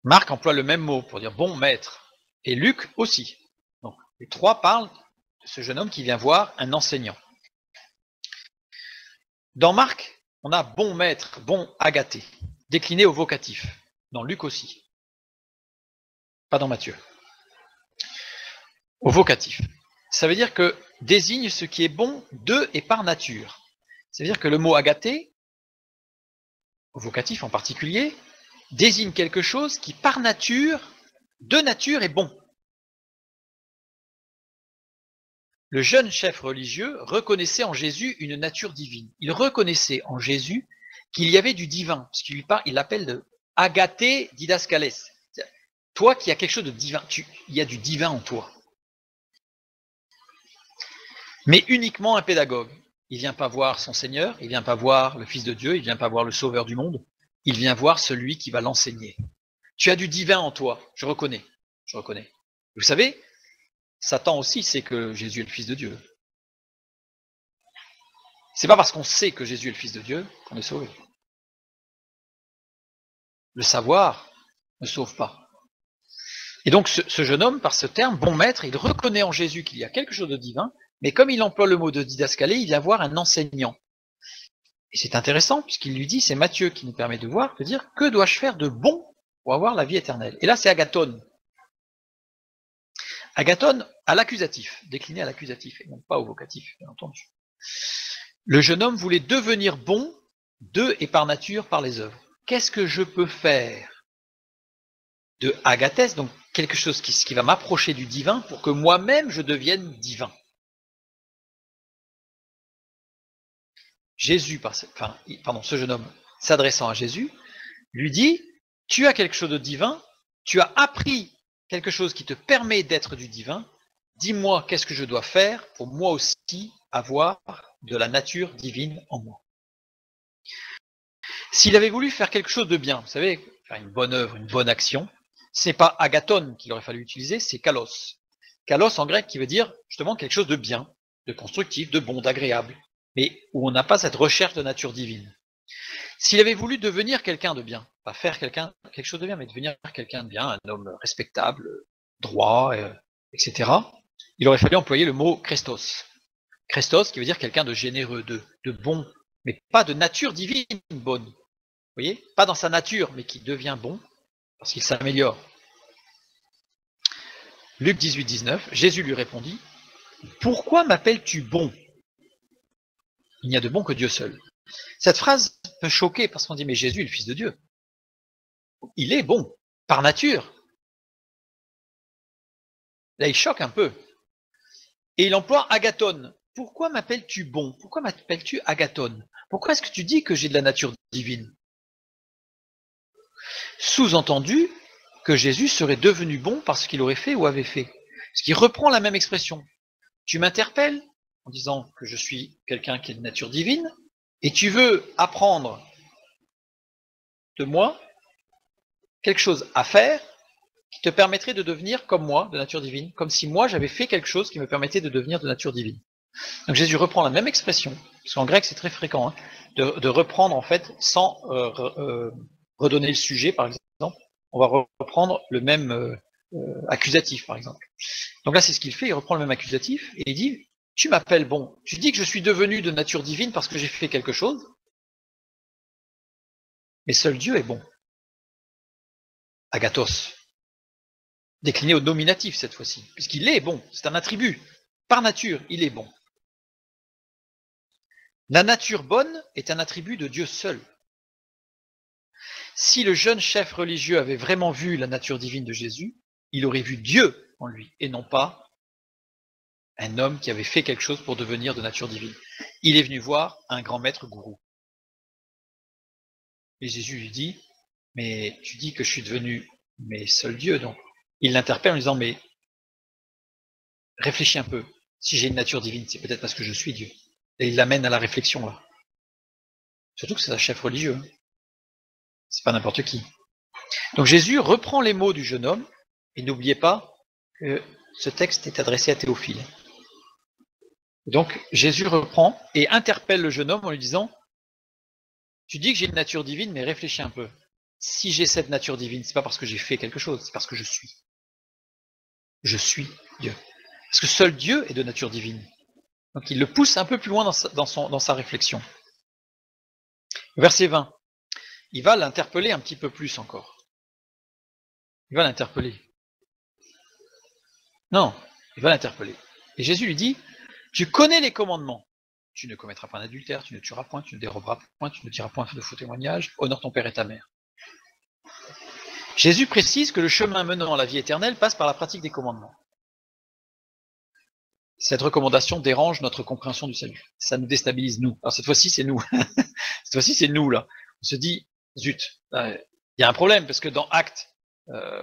Marc emploie le même mot pour dire bon maître. Et Luc aussi. Donc les 3 parlent de ce jeune homme qui vient voir un enseignant. Dans Marc, on a bon maître, bon agathé, décliné au vocatif. Dans Luc aussi. Pas dans Matthieu. Au vocatif. Ça veut dire que désigne ce qui est bon de et par nature. Ça veut dire que le mot agathé, au vocatif en particulier, désigne quelque chose qui par nature, de nature est bon. Le jeune chef religieux reconnaissait en Jésus une nature divine. Il reconnaissait en Jésus qu'il y avait du divin, parce qu'il il l'appelle de agathé didascales. Toi qui as quelque chose de divin, il y a du divin en toi. Mais uniquement un pédagogue. Il ne vient pas voir son Seigneur, il ne vient pas voir le Fils de Dieu, il ne vient pas voir le Sauveur du monde, il vient voir celui qui va l'enseigner. Tu as du divin en toi, je reconnais, je reconnais. Vous savez, Satan aussi sait que Jésus est le Fils de Dieu. C'est pas parce qu'on sait que Jésus est le Fils de Dieu qu'on est sauvé. Le savoir ne sauve pas. Et donc ce jeune homme, par ce terme, bon maître, il reconnaît en Jésus qu'il y a quelque chose de divin, mais comme il emploie le mot de didascalé, il vient voir un enseignant. Et c'est intéressant, puisqu'il lui dit, c'est Matthieu qui nous permet de voir, de dire, que dois-je faire de bon pour avoir la vie éternelle? Et là, c'est agathon. Agathon à l'accusatif, décliné à l'accusatif, et non pas au vocatif, bien entendu. Le jeune homme voulait devenir bon de et par nature, par les œuvres. Qu'est-ce que je peux faire de agathès, donc quelque chose qui va m'approcher du divin pour que moi-même je devienne divin? Jésus, ce jeune homme, s'adressant à Jésus, lui dit, tu as quelque chose de divin, tu as appris quelque chose qui te permet d'être du divin, dis-moi qu'est-ce que je dois faire pour moi aussi avoir de la nature divine en moi. S'il avait voulu faire quelque chose de bien, vous savez, faire une bonne œuvre, une bonne action, C'est pas agathon qu'il aurait fallu utiliser, c'est kalos. Kalos en grec qui veut dire justement quelque chose de bien, de constructif, de bon, d'agréable, mais où on n'a pas cette recherche de nature divine. S'il avait voulu devenir quelqu'un de bien, pas faire quelque chose de bien, mais devenir quelqu'un de bien, un homme respectable, droit, etc., il aurait fallu employer le mot Christos. Christos qui veut dire quelqu'un de généreux, de bon, mais pas de nature divine bonne. Vous voyez, pas dans sa nature, mais qui devient bon, parce qu'il s'améliore. Luc 18, 19, Jésus lui répondit, « Pourquoi m'appelles-tu bon? Il n'y a de bon que Dieu seul. » Cette phrase peut choquer parce qu'on dit, mais Jésus est le Fils de Dieu. Il est bon, par nature. Là, il choque un peu. Et il emploie agathon. Pourquoi m'appelles-tu bon? Pourquoi m'appelles-tu agathon? Pourquoi est-ce que tu dis que j'ai de la nature divine? Sous-entendu que Jésus serait devenu bon parce qu'il aurait fait ou avait fait. Ce qui reprend la même expression. Tu m'interpelles en disant que je suis quelqu'un qui est de nature divine, et tu veux apprendre de moi quelque chose à faire qui te permettrait de devenir comme moi, de nature divine, comme si moi j'avais fait quelque chose qui me permettait de devenir de nature divine. Donc Jésus reprend la même expression, parce qu'en grec c'est très fréquent, de reprendre en fait sans redonner le sujet par exemple, on va reprendre le même accusatif par exemple. Donc là c'est ce qu'il fait, il reprend le même accusatif et il dit tu m'appelles bon, tu dis que je suis devenu de nature divine parce que j'ai fait quelque chose, mais seul Dieu est bon. Agathos. Décliné au nominatif cette fois-ci, puisqu'il est bon, c'est un attribut. Par nature, il est bon. La nature bonne est un attribut de Dieu seul. Si le jeune chef religieux avait vraiment vu la nature divine de Jésus, il aurait vu Dieu en lui, et non pas un homme qui avait fait quelque chose pour devenir de nature divine. Il est venu voir un grand maître gourou. Et Jésus lui dit, mais tu dis que je suis devenu, mais seul Dieu, donc. Il l'interpelle en disant, mais réfléchis un peu. Si j'ai une nature divine, c'est peut-être parce que je suis Dieu. Et il l'amène à la réflexion là. Surtout que c'est un chef religieux. Hein. C'est pas n'importe qui. Donc Jésus reprend les mots du jeune homme, et n'oubliez pas que ce texte est adressé à Théophile. Donc Jésus reprend et interpelle le jeune homme en lui disant, tu dis que j'ai une nature divine, mais réfléchis un peu. Si j'ai cette nature divine, c'est pas parce que j'ai fait quelque chose, c'est parce que je suis. Je suis Dieu. Parce que seul Dieu est de nature divine. Donc il le pousse un peu plus loin dans sa réflexion. Verset 20. Il va l'interpeller un petit peu plus encore. Il va l'interpeller. Non, il va l'interpeller. Et Jésus lui dit, tu connais les commandements. Tu ne commettras point d'adultère, tu ne tueras point, tu ne déroberas point, tu ne diras point de faux témoignages, honore ton père et ta mère. Jésus précise que le chemin menant à la vie éternelle passe par la pratique des commandements. Cette recommandation dérange notre compréhension du salut. Ça nous déstabilise, nous. Alors cette fois-ci, c'est nous. Cette fois-ci, c'est nous, là. On se dit, zut, il y a un problème, parce que dans Actes,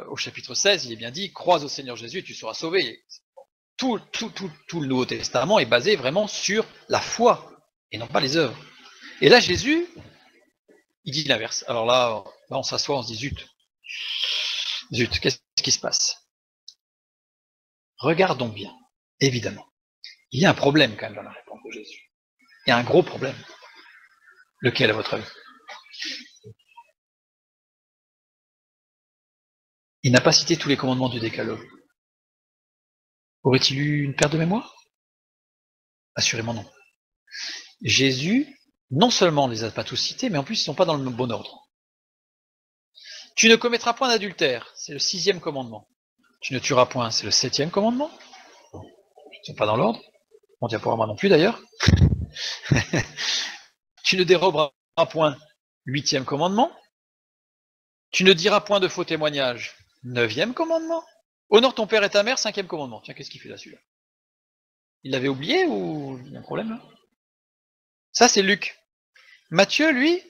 au chapitre 16, il est bien dit, crois au Seigneur Jésus et tu seras sauvé. Tout le Nouveau Testament est basé vraiment sur la foi, et non pas les œuvres. Et là, Jésus, il dit l'inverse. Alors là, on s'assoit, on se dit, zut, qu'est-ce qui se passe? Regardons bien, évidemment. Il y a un problème quand même dans la réponse de Jésus. Il y a un gros problème. Lequel, à votre avis? Il n'a pas cité tous les commandements du décalogue. Aurait-il eu une perte de mémoire? Assurément non. Jésus, non seulement ne les a pas tous cités, mais en plus ils ne sont pas dans le bon ordre. Tu ne commettras point d'adultère, c'est le 6e commandement. Tu ne tueras point, c'est le 7e commandement. Ils ne sont pas dans l'ordre. On tient pour moi non plus d'ailleurs. Tu ne déroberas point, 8e commandement. Tu ne diras point de faux témoignages, 9e commandement. Honore ton père et ta mère, 5e commandement. Tiens, qu'est-ce qu'il fait là, celui-là? Il l'avait oublié ou il y a un problème là? Ça, c'est Luc. Matthieu, lui,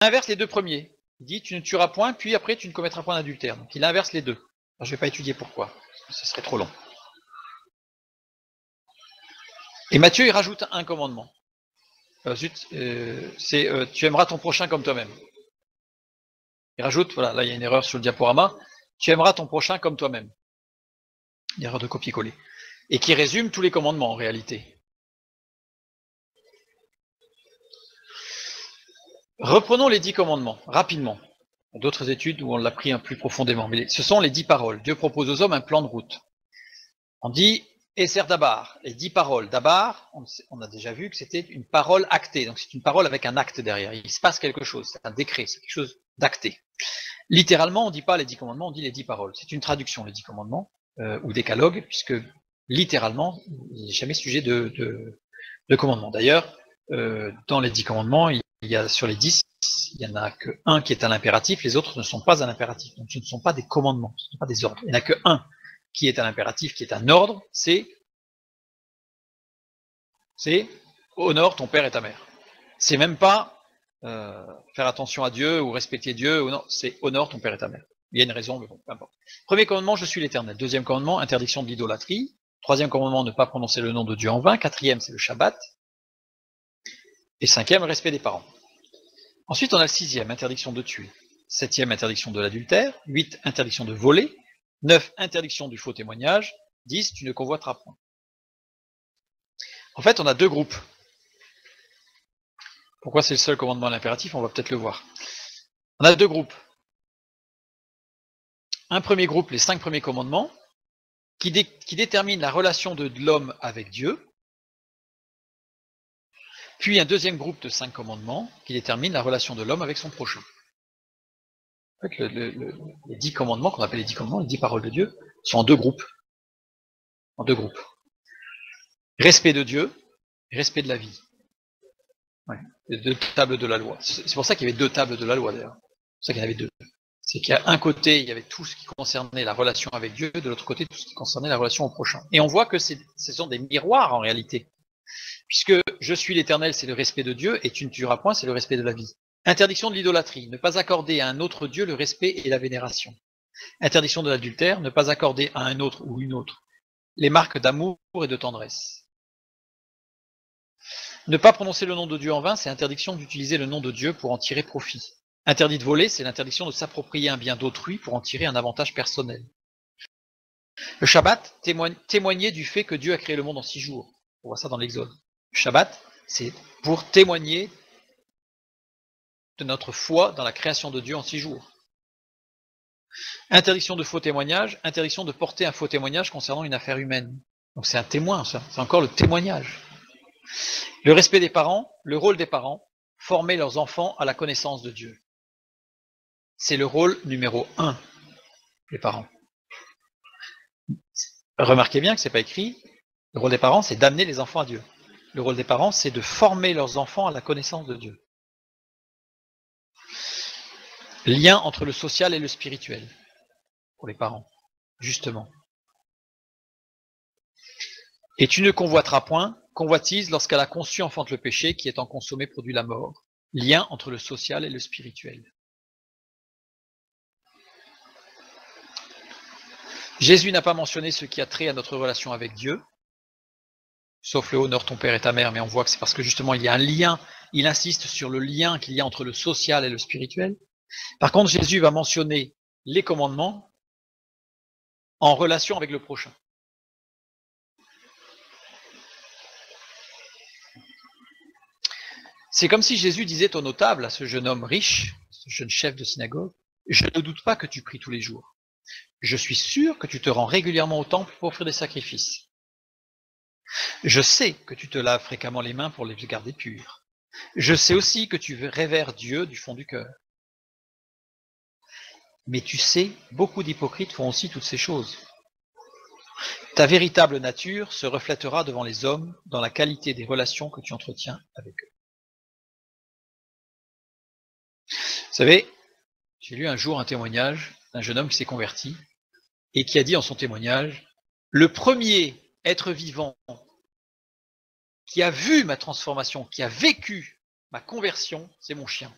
inverse les deux premiers. Il dit tu ne tueras point, puis après tu ne commettras point d'adultère. Donc il inverse les deux. Alors, je ne vais pas étudier pourquoi, ce serait trop long. Et Matthieu, il rajoute un commandement. Tu aimeras ton prochain comme toi-même. Il rajoute, voilà, là il y a une erreur sur le diaporama, tu aimeras ton prochain comme toi-même. Une erreur de copier-coller. Et qui résume tous les commandements en réalité. Reprenons les 10 commandements, rapidement. Il y a d'autres études où on l'a pris un plus profondément. Mais ce sont les 10 paroles. Dieu propose aux hommes un plan de route. On dit Esser Dabar, les 10 paroles. Dabar, on a déjà vu que c'était une parole actée. Donc c'est une parole avec un acte derrière. Il se passe quelque chose, c'est un décret, c'est quelque chose d'acté. Littéralement, on ne dit pas les 10 commandements, on dit les 10 paroles. C'est une traduction, les 10 commandements, ou décalogue, puisque littéralement, il n'est jamais sujet de commandement. D'ailleurs, dans les 10 commandements, il y a sur les 10, il n'y en a que un qui est à l'impératif, les autres ne sont pas à l'impératif. Donc ce ne sont pas des commandements, ce ne sont pas des ordres. Il n'y en a que un qui est à l'impératif, qui est un ordre, c'est honore ton père et ta mère. C'est même pas faire attention à Dieu ou respecter Dieu, ou non, c'est honore ton père et ta mère. Il y a une raison, mais bon, peu importe. Premier commandement, je suis l'Éternel. Deuxième commandement, interdiction de l'idolâtrie. Troisième commandement, ne pas prononcer le nom de Dieu en vain. Quatrième, c'est le Shabbat. Et cinquième, respect des parents. Ensuite, on a le sixième, interdiction de tuer. Septième, interdiction de l'adultère. 8, interdiction de voler. 9, interdiction du faux témoignage. 10, tu ne convoiteras point. En fait, on a deux groupes. Pourquoi c'est le seul commandement à l'impératif? On va peut-être le voir. On a deux groupes. Un premier groupe, les 5 premiers commandements, qui déterminent la relation de l'homme avec Dieu. Puis un deuxième groupe de 5 commandements qui détermine la relation de l'homme avec son prochain. En fait, les 10 commandements, qu'on appelle les 10 commandements, les 10 paroles de Dieu, sont en deux groupes. En deux groupes. Respect de Dieu et respect de la vie. Ouais. Les deux tables de la loi. C'est pour ça qu'il y avait deux tables de la loi d'ailleurs. C'est pour ça qu'il y en avait deux. C'est qu'à un côté, il y avait tout ce qui concernait la relation avec Dieu, de l'autre côté, tout ce qui concernait la relation au prochain. Et on voit que ce sont des miroirs en réalité. Puisque je suis l'Éternel, c'est le respect de Dieu, et tu ne tueras point, c'est le respect de la vie. Interdiction de l'idolâtrie, ne pas accorder à un autre Dieu le respect et la vénération. Interdiction de l'adultère, ne pas accorder à un autre ou une autre les marques d'amour et de tendresse. Ne pas prononcer le nom de Dieu en vain, c'est interdiction d'utiliser le nom de Dieu pour en tirer profit. Interdit de voler, c'est l'interdiction de s'approprier un bien d'autrui pour en tirer un avantage personnel. Le Shabbat, témoigner du fait que Dieu a créé le monde en 6 jours. On voit ça dans l'Exode. Le Shabbat, c'est pour témoigner de notre foi dans la création de Dieu en 6 jours. Interdiction de faux témoignage, interdiction de porter un faux témoignage concernant une affaire humaine. Donc c'est un témoin, ça. C'est encore le témoignage. Le respect des parents, le rôle des parents, former leurs enfants à la connaissance de Dieu. C'est le rôle numéro 1 des parents. Remarquez bien que c'est pas écrit, le rôle des parents, c'est d'amener les enfants à Dieu. Le rôle des parents, c'est de former leurs enfants à la connaissance de Dieu. Lien entre le social et le spirituel, pour les parents, justement. Et tu ne convoiteras point, convoitise lorsqu'elle a conçu enfante le péché, qui étant consommé produit la mort. Lien entre le social et le spirituel. Jésus n'a pas mentionné ce qui a trait à notre relation avec Dieu, sauf le honore ton père et ta mère, mais on voit que c'est parce que justement il y a un lien, il insiste sur le lien qu'il y a entre le social et le spirituel. Par contre, Jésus va mentionner les commandements en relation avec le prochain. C'est comme si Jésus disait au notable, à ce jeune homme riche, ce jeune chef de synagogue, je ne doute pas que tu pries tous les jours. Je suis sûr que tu te rends régulièrement au temple pour offrir des sacrifices. Je sais que tu te laves fréquemment les mains pour les garder pures. Je sais aussi que tu révères Dieu du fond du cœur. Mais tu sais, beaucoup d'hypocrites font aussi toutes ces choses. Ta véritable nature se reflètera devant les hommes dans la qualité des relations que tu entretiens avec eux. Vous savez, j'ai lu un jour un témoignage d'un jeune homme qui s'est converti et qui a dit en son témoignage, le premier être vivant qui a vu ma transformation, qui a vécu ma conversion, c'est mon chien.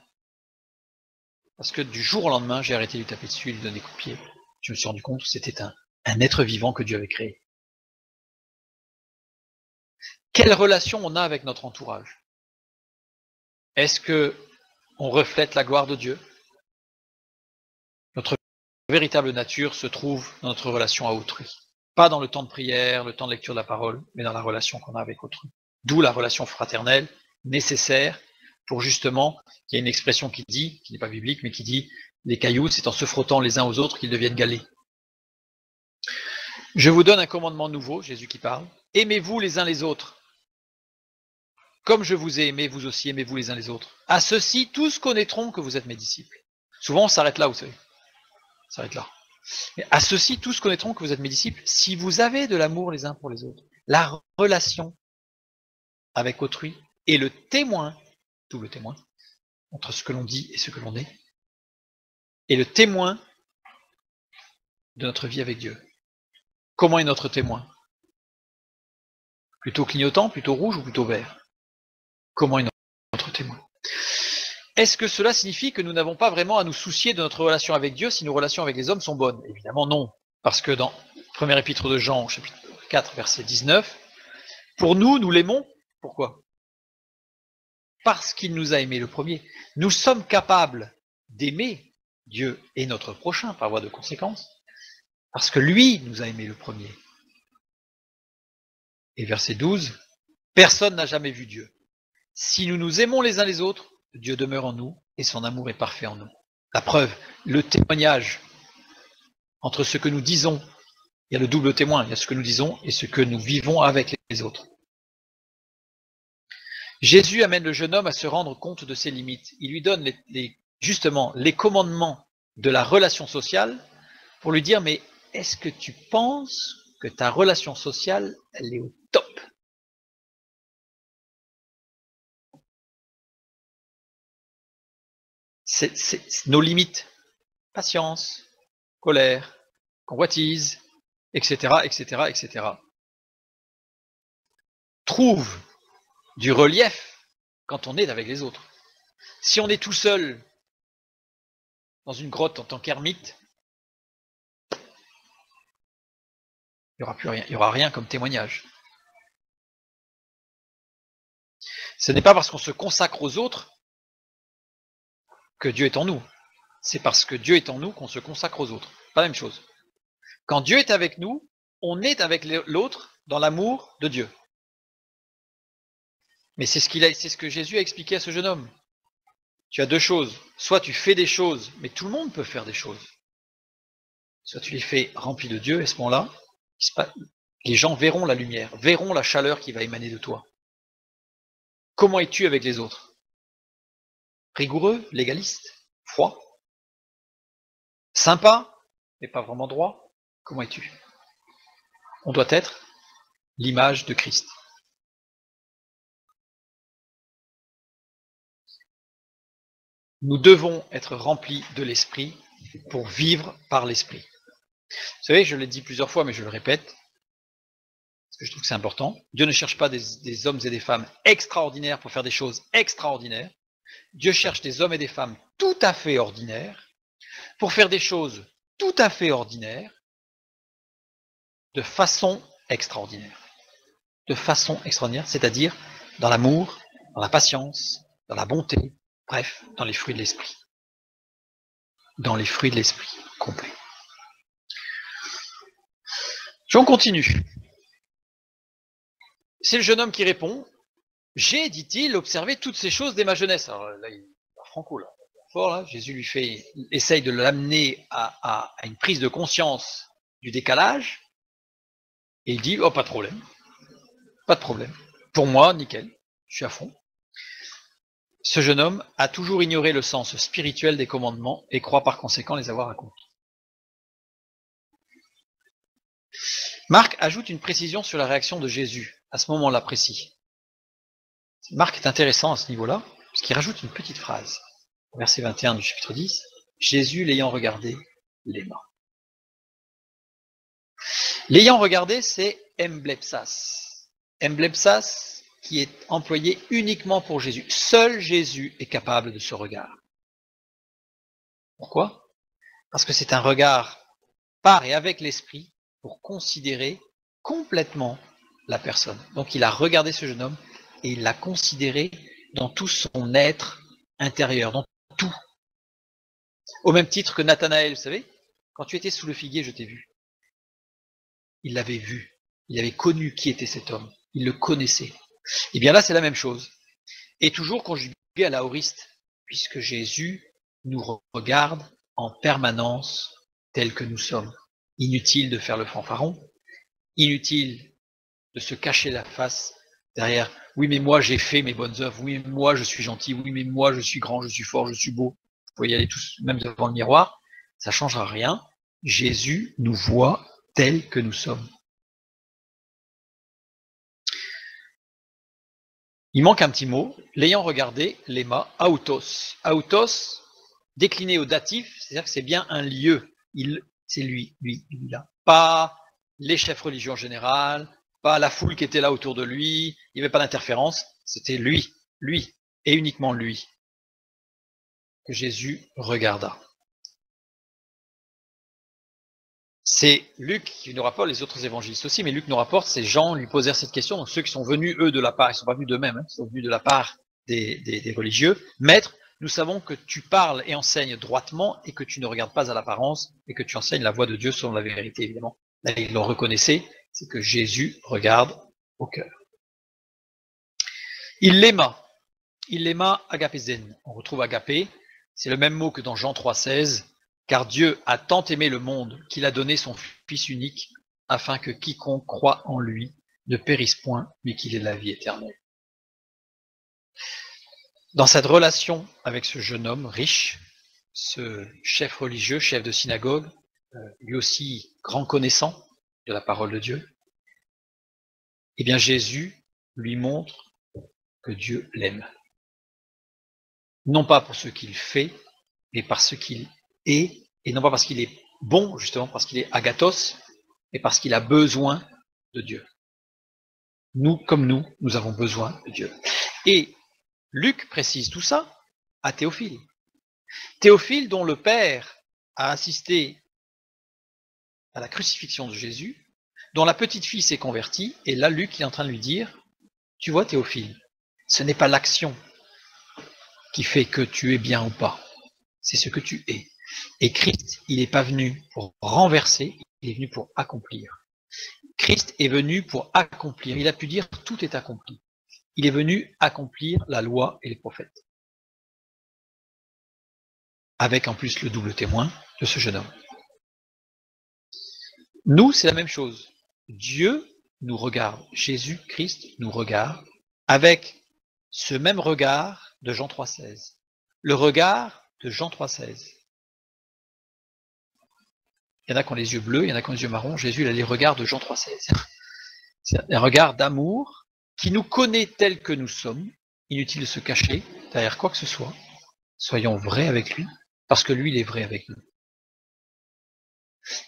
Parce que du jour au lendemain, j'ai arrêté de lui taper dessus et de lui donner des coups de pied. Je me suis rendu compte que c'était un être vivant que Dieu avait créé. Quelle relation on a avec notre entourage? Est-ce que on reflète la gloire de Dieu? Notre véritable nature se trouve dans notre relation à autrui. Pas dans le temps de prière, le temps de lecture de la parole, mais dans la relation qu'on a avec autrui. D'où la relation fraternelle nécessaire pour justement, il y a une expression qui dit, qui n'est pas biblique, mais qui dit les cailloux, c'est en se frottant les uns aux autres qu'ils deviennent galets. Je vous donne un commandement nouveau, Jésus qui parle. Aimez-vous les uns les autres. Comme je vous ai aimé, vous aussi aimez-vous les uns les autres. À ceux-ci, tous connaîtront que vous êtes mes disciples. Souvent, on s'arrête là, vous savez. On s'arrête là. Mais à ceux-ci, tous connaîtront que vous êtes mes disciples si vous avez de l'amour les uns pour les autres. La relation avec autrui est le témoin, double témoin, entre ce que l'on dit et ce que l'on est, et le témoin de notre vie avec Dieu. Comment est notre témoin? Plutôt clignotant, plutôt rouge ou plutôt vert? Comment est notre témoin? Est-ce que cela signifie que nous n'avons pas vraiment à nous soucier de notre relation avec Dieu si nos relations avec les hommes sont bonnes? Évidemment non, parce que dans première épître de Jean, chapitre 4, verset 19, pour nous, nous l'aimons. Pourquoi? Parce qu'il nous a aimés le premier. Nous sommes capables d'aimer Dieu et notre prochain par voie de conséquence, parce que lui nous a aimés le premier. Et verset 12, personne n'a jamais vu Dieu. Si nous nous aimons les uns les autres, Dieu demeure en nous et son amour est parfait en nous. La preuve, le témoignage entre ce que nous disons, il y a le double témoin, il y a ce que nous disons et ce que nous vivons avec les autres. Jésus amène le jeune homme à se rendre compte de ses limites. Il lui donne justement les commandements de la relation sociale pour lui dire, mais est-ce que tu penses que ta relation sociale, elle est au top? C'est nos limites. Patience, colère, convoitise, etc., etc., etc. Trouve du relief quand on est avec les autres. Si on est tout seul dans une grotte en tant qu'ermite, il n'y aura plus rien, il n'y aura rien comme témoignage. Ce n'est pas parce qu'on se consacre aux autres que Dieu est en nous. C'est parce que Dieu est en nous qu'on se consacre aux autres. Pas la même chose. Quand Dieu est avec nous, on est avec l'autre dans l'amour de Dieu. Mais c'est ce que Jésus a expliqué à ce jeune homme. Tu as deux choses. Soit tu fais des choses, mais tout le monde peut faire des choses. Soit tu les fais remplis de Dieu, et à ce moment-là, les gens verront la lumière, verront la chaleur qui va émaner de toi. Comment es-tu avec les autres? Rigoureux, légaliste, froid, sympa, mais pas vraiment droit? Comment es-tu? On doit être l'image de Christ. Nous devons être remplis de l'Esprit pour vivre par l'Esprit. Vous savez, je l'ai dit plusieurs fois, mais je le répète, parce que je trouve que c'est important. Dieu ne cherche pas des hommes et des femmes extraordinaires pour faire des choses extraordinaires. Dieu cherche des hommes et des femmes tout à fait ordinaires pour faire des choses tout à fait ordinaires de façon extraordinaire. De façon extraordinaire, c'est-à-dire dans l'amour, dans la patience, dans la bonté, bref, dans les fruits de l'esprit. Dans les fruits de l'esprit complet. J'en continue. C'est le jeune homme qui répond. J'ai, dit-il, observé toutes ces choses dès ma jeunesse. Alors là, il va franco, là. Fort, là. Jésus essaye de l'amener à une prise de conscience du décalage. Et il dit, oh, pas de problème. Pas de problème. Pour moi, nickel. Je suis à fond. Ce jeune homme a toujours ignoré le sens spirituel des commandements et croit par conséquent les avoir accomplis. Marc ajoute une précision sur la réaction de Jésus, à ce moment-là précis. Marc est intéressant à ce niveau-là, parce qu'il rajoute une petite phrase. Verset 21 du chapitre 10, Jésus l'ayant regardé, l'aima. L'ayant regardé, c'est emblepsas. Emblepsas qui est employé uniquement pour Jésus. Seul Jésus est capable de ce regard. Pourquoi? Parce que c'est un regard par et avec l'esprit pour considérer complètement la personne. Donc il a regardé ce jeune homme et il l'a considéré dans tout son être intérieur, dans tout. Au même titre que Nathanaël, vous savez, quand tu étais sous le figuier, je t'ai vu. Il l'avait vu. Il avait connu qui était cet homme. Il le connaissait. Et bien là, c'est la même chose. Et toujours conjugué à l'aoriste, puisque Jésus nous regarde en permanence tels que nous sommes. Inutile de faire le fanfaron, inutile de se cacher la face derrière « oui mais moi j'ai fait mes bonnes œuvres, oui mais moi je suis gentil, oui mais moi je suis grand, je suis fort, je suis beau ». Vous pouvez y aller tous, même devant le miroir, ça ne changera rien. Jésus nous voit tels que nous sommes. Il manque un petit mot, l'ayant regardé, léma, autos. Autos, décliné au datif, c'est-à-dire que c'est bien un lieu. C'est lui, là. Pas les chefs religieux en général, pas la foule qui était là autour de lui, il n'y avait pas d'interférence, c'était lui, et uniquement lui, que Jésus regarda. C'est Luc qui nous rapporte, les autres évangélistes aussi, mais Luc nous rapporte, ces gens lui posèrent cette question, donc ceux qui sont venus, eux, de la part, ils ne sont pas venus d'eux-mêmes, ils sont venus de la part des religieux. Maître, nous savons que tu parles et enseignes droitement et que tu ne regardes pas à l'apparence et que tu enseignes la voie de Dieu selon la vérité, évidemment. Là, ils l'ont reconnaissé, c'est que Jésus regarde au cœur. Il l'aima agapézen. On retrouve agapé, c'est le même mot que dans Jean 3,16. Car Dieu a tant aimé le monde qu'il a donné son Fils unique, afin que quiconque croit en lui ne périsse point, mais qu'il ait la vie éternelle. Dans cette relation avec ce jeune homme riche, ce chef religieux, chef de synagogue, lui aussi grand connaissant de la parole de Dieu, eh bien Jésus lui montre que Dieu l'aime. Non pas pour ce qu'il fait, mais par ce qu'il est, et non pas parce qu'il est bon, justement parce qu'il est agathos, mais parce qu'il a besoin de Dieu. Nous, comme nous avons besoin de Dieu. Et Luc précise tout ça à Théophile. Théophile dont le père a assisté à la crucifixion de Jésus, dont la petite fille s'est convertie, et là Luc est en train de lui dire, tu vois Théophile, ce n'est pas l'action qui fait que tu es bien ou pas, c'est ce que tu es. Et Christ, il n'est pas venu pour renverser, il est venu pour accomplir. Christ est venu pour accomplir. Il a pu dire tout est accompli. Il est venu accomplir la loi et les prophètes. Avec en plus le double témoin de ce jeune homme. Nous, c'est la même chose. Dieu nous regarde. Jésus-Christ nous regarde avec ce même regard de Jean 3,16. Le regard de Jean 3,16. Il y en a qui ont les yeux bleus, il y en a qui ont les yeux marrons. Jésus, il a les regards de Jean 3,16. C'est un regard d'amour qui nous connaît tels que nous sommes. Inutile de se cacher derrière quoi que ce soit. Soyons vrais avec lui, parce que lui, il est vrai avec nous.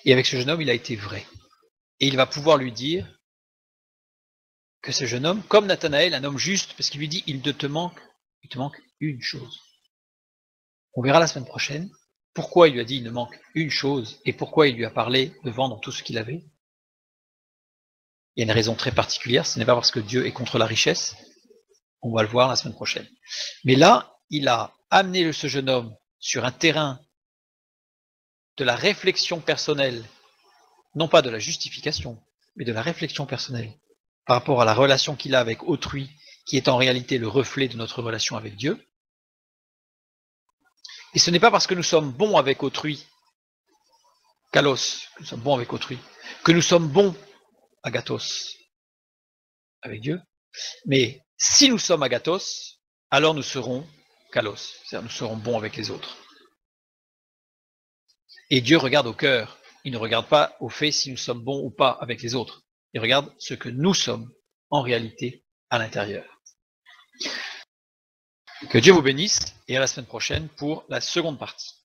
Et avec ce jeune homme, il a été vrai. Et il va pouvoir lui dire que ce jeune homme, comme Nathanaël, un homme juste, parce qu'il lui dit, il te manque une chose. On verra la semaine prochaine pourquoi il lui a dit il ne manque une chose et pourquoi il lui a parlé de vendre tout ce qu'il avait. Il y a une raison très particulière, ce n'est pas parce que Dieu est contre la richesse, on va le voir la semaine prochaine. Mais là, il a amené ce jeune homme sur un terrain de la réflexion personnelle, non pas de la justification, mais de la réflexion personnelle, par rapport à la relation qu'il a avec autrui, qui est en réalité le reflet de notre relation avec Dieu. Et ce n'est pas parce que nous sommes bons avec autrui, kalos, que nous sommes bons avec autrui, que nous sommes bons agathos avec Dieu, mais si nous sommes agathos, alors nous serons kalos, c'est-à-dire nous serons bons avec les autres. Et Dieu regarde au cœur, il ne regarde pas au fait si nous sommes bons ou pas avec les autres, il regarde ce que nous sommes en réalité à l'intérieur. Que Dieu vous bénisse et à la semaine prochaine pour la seconde partie.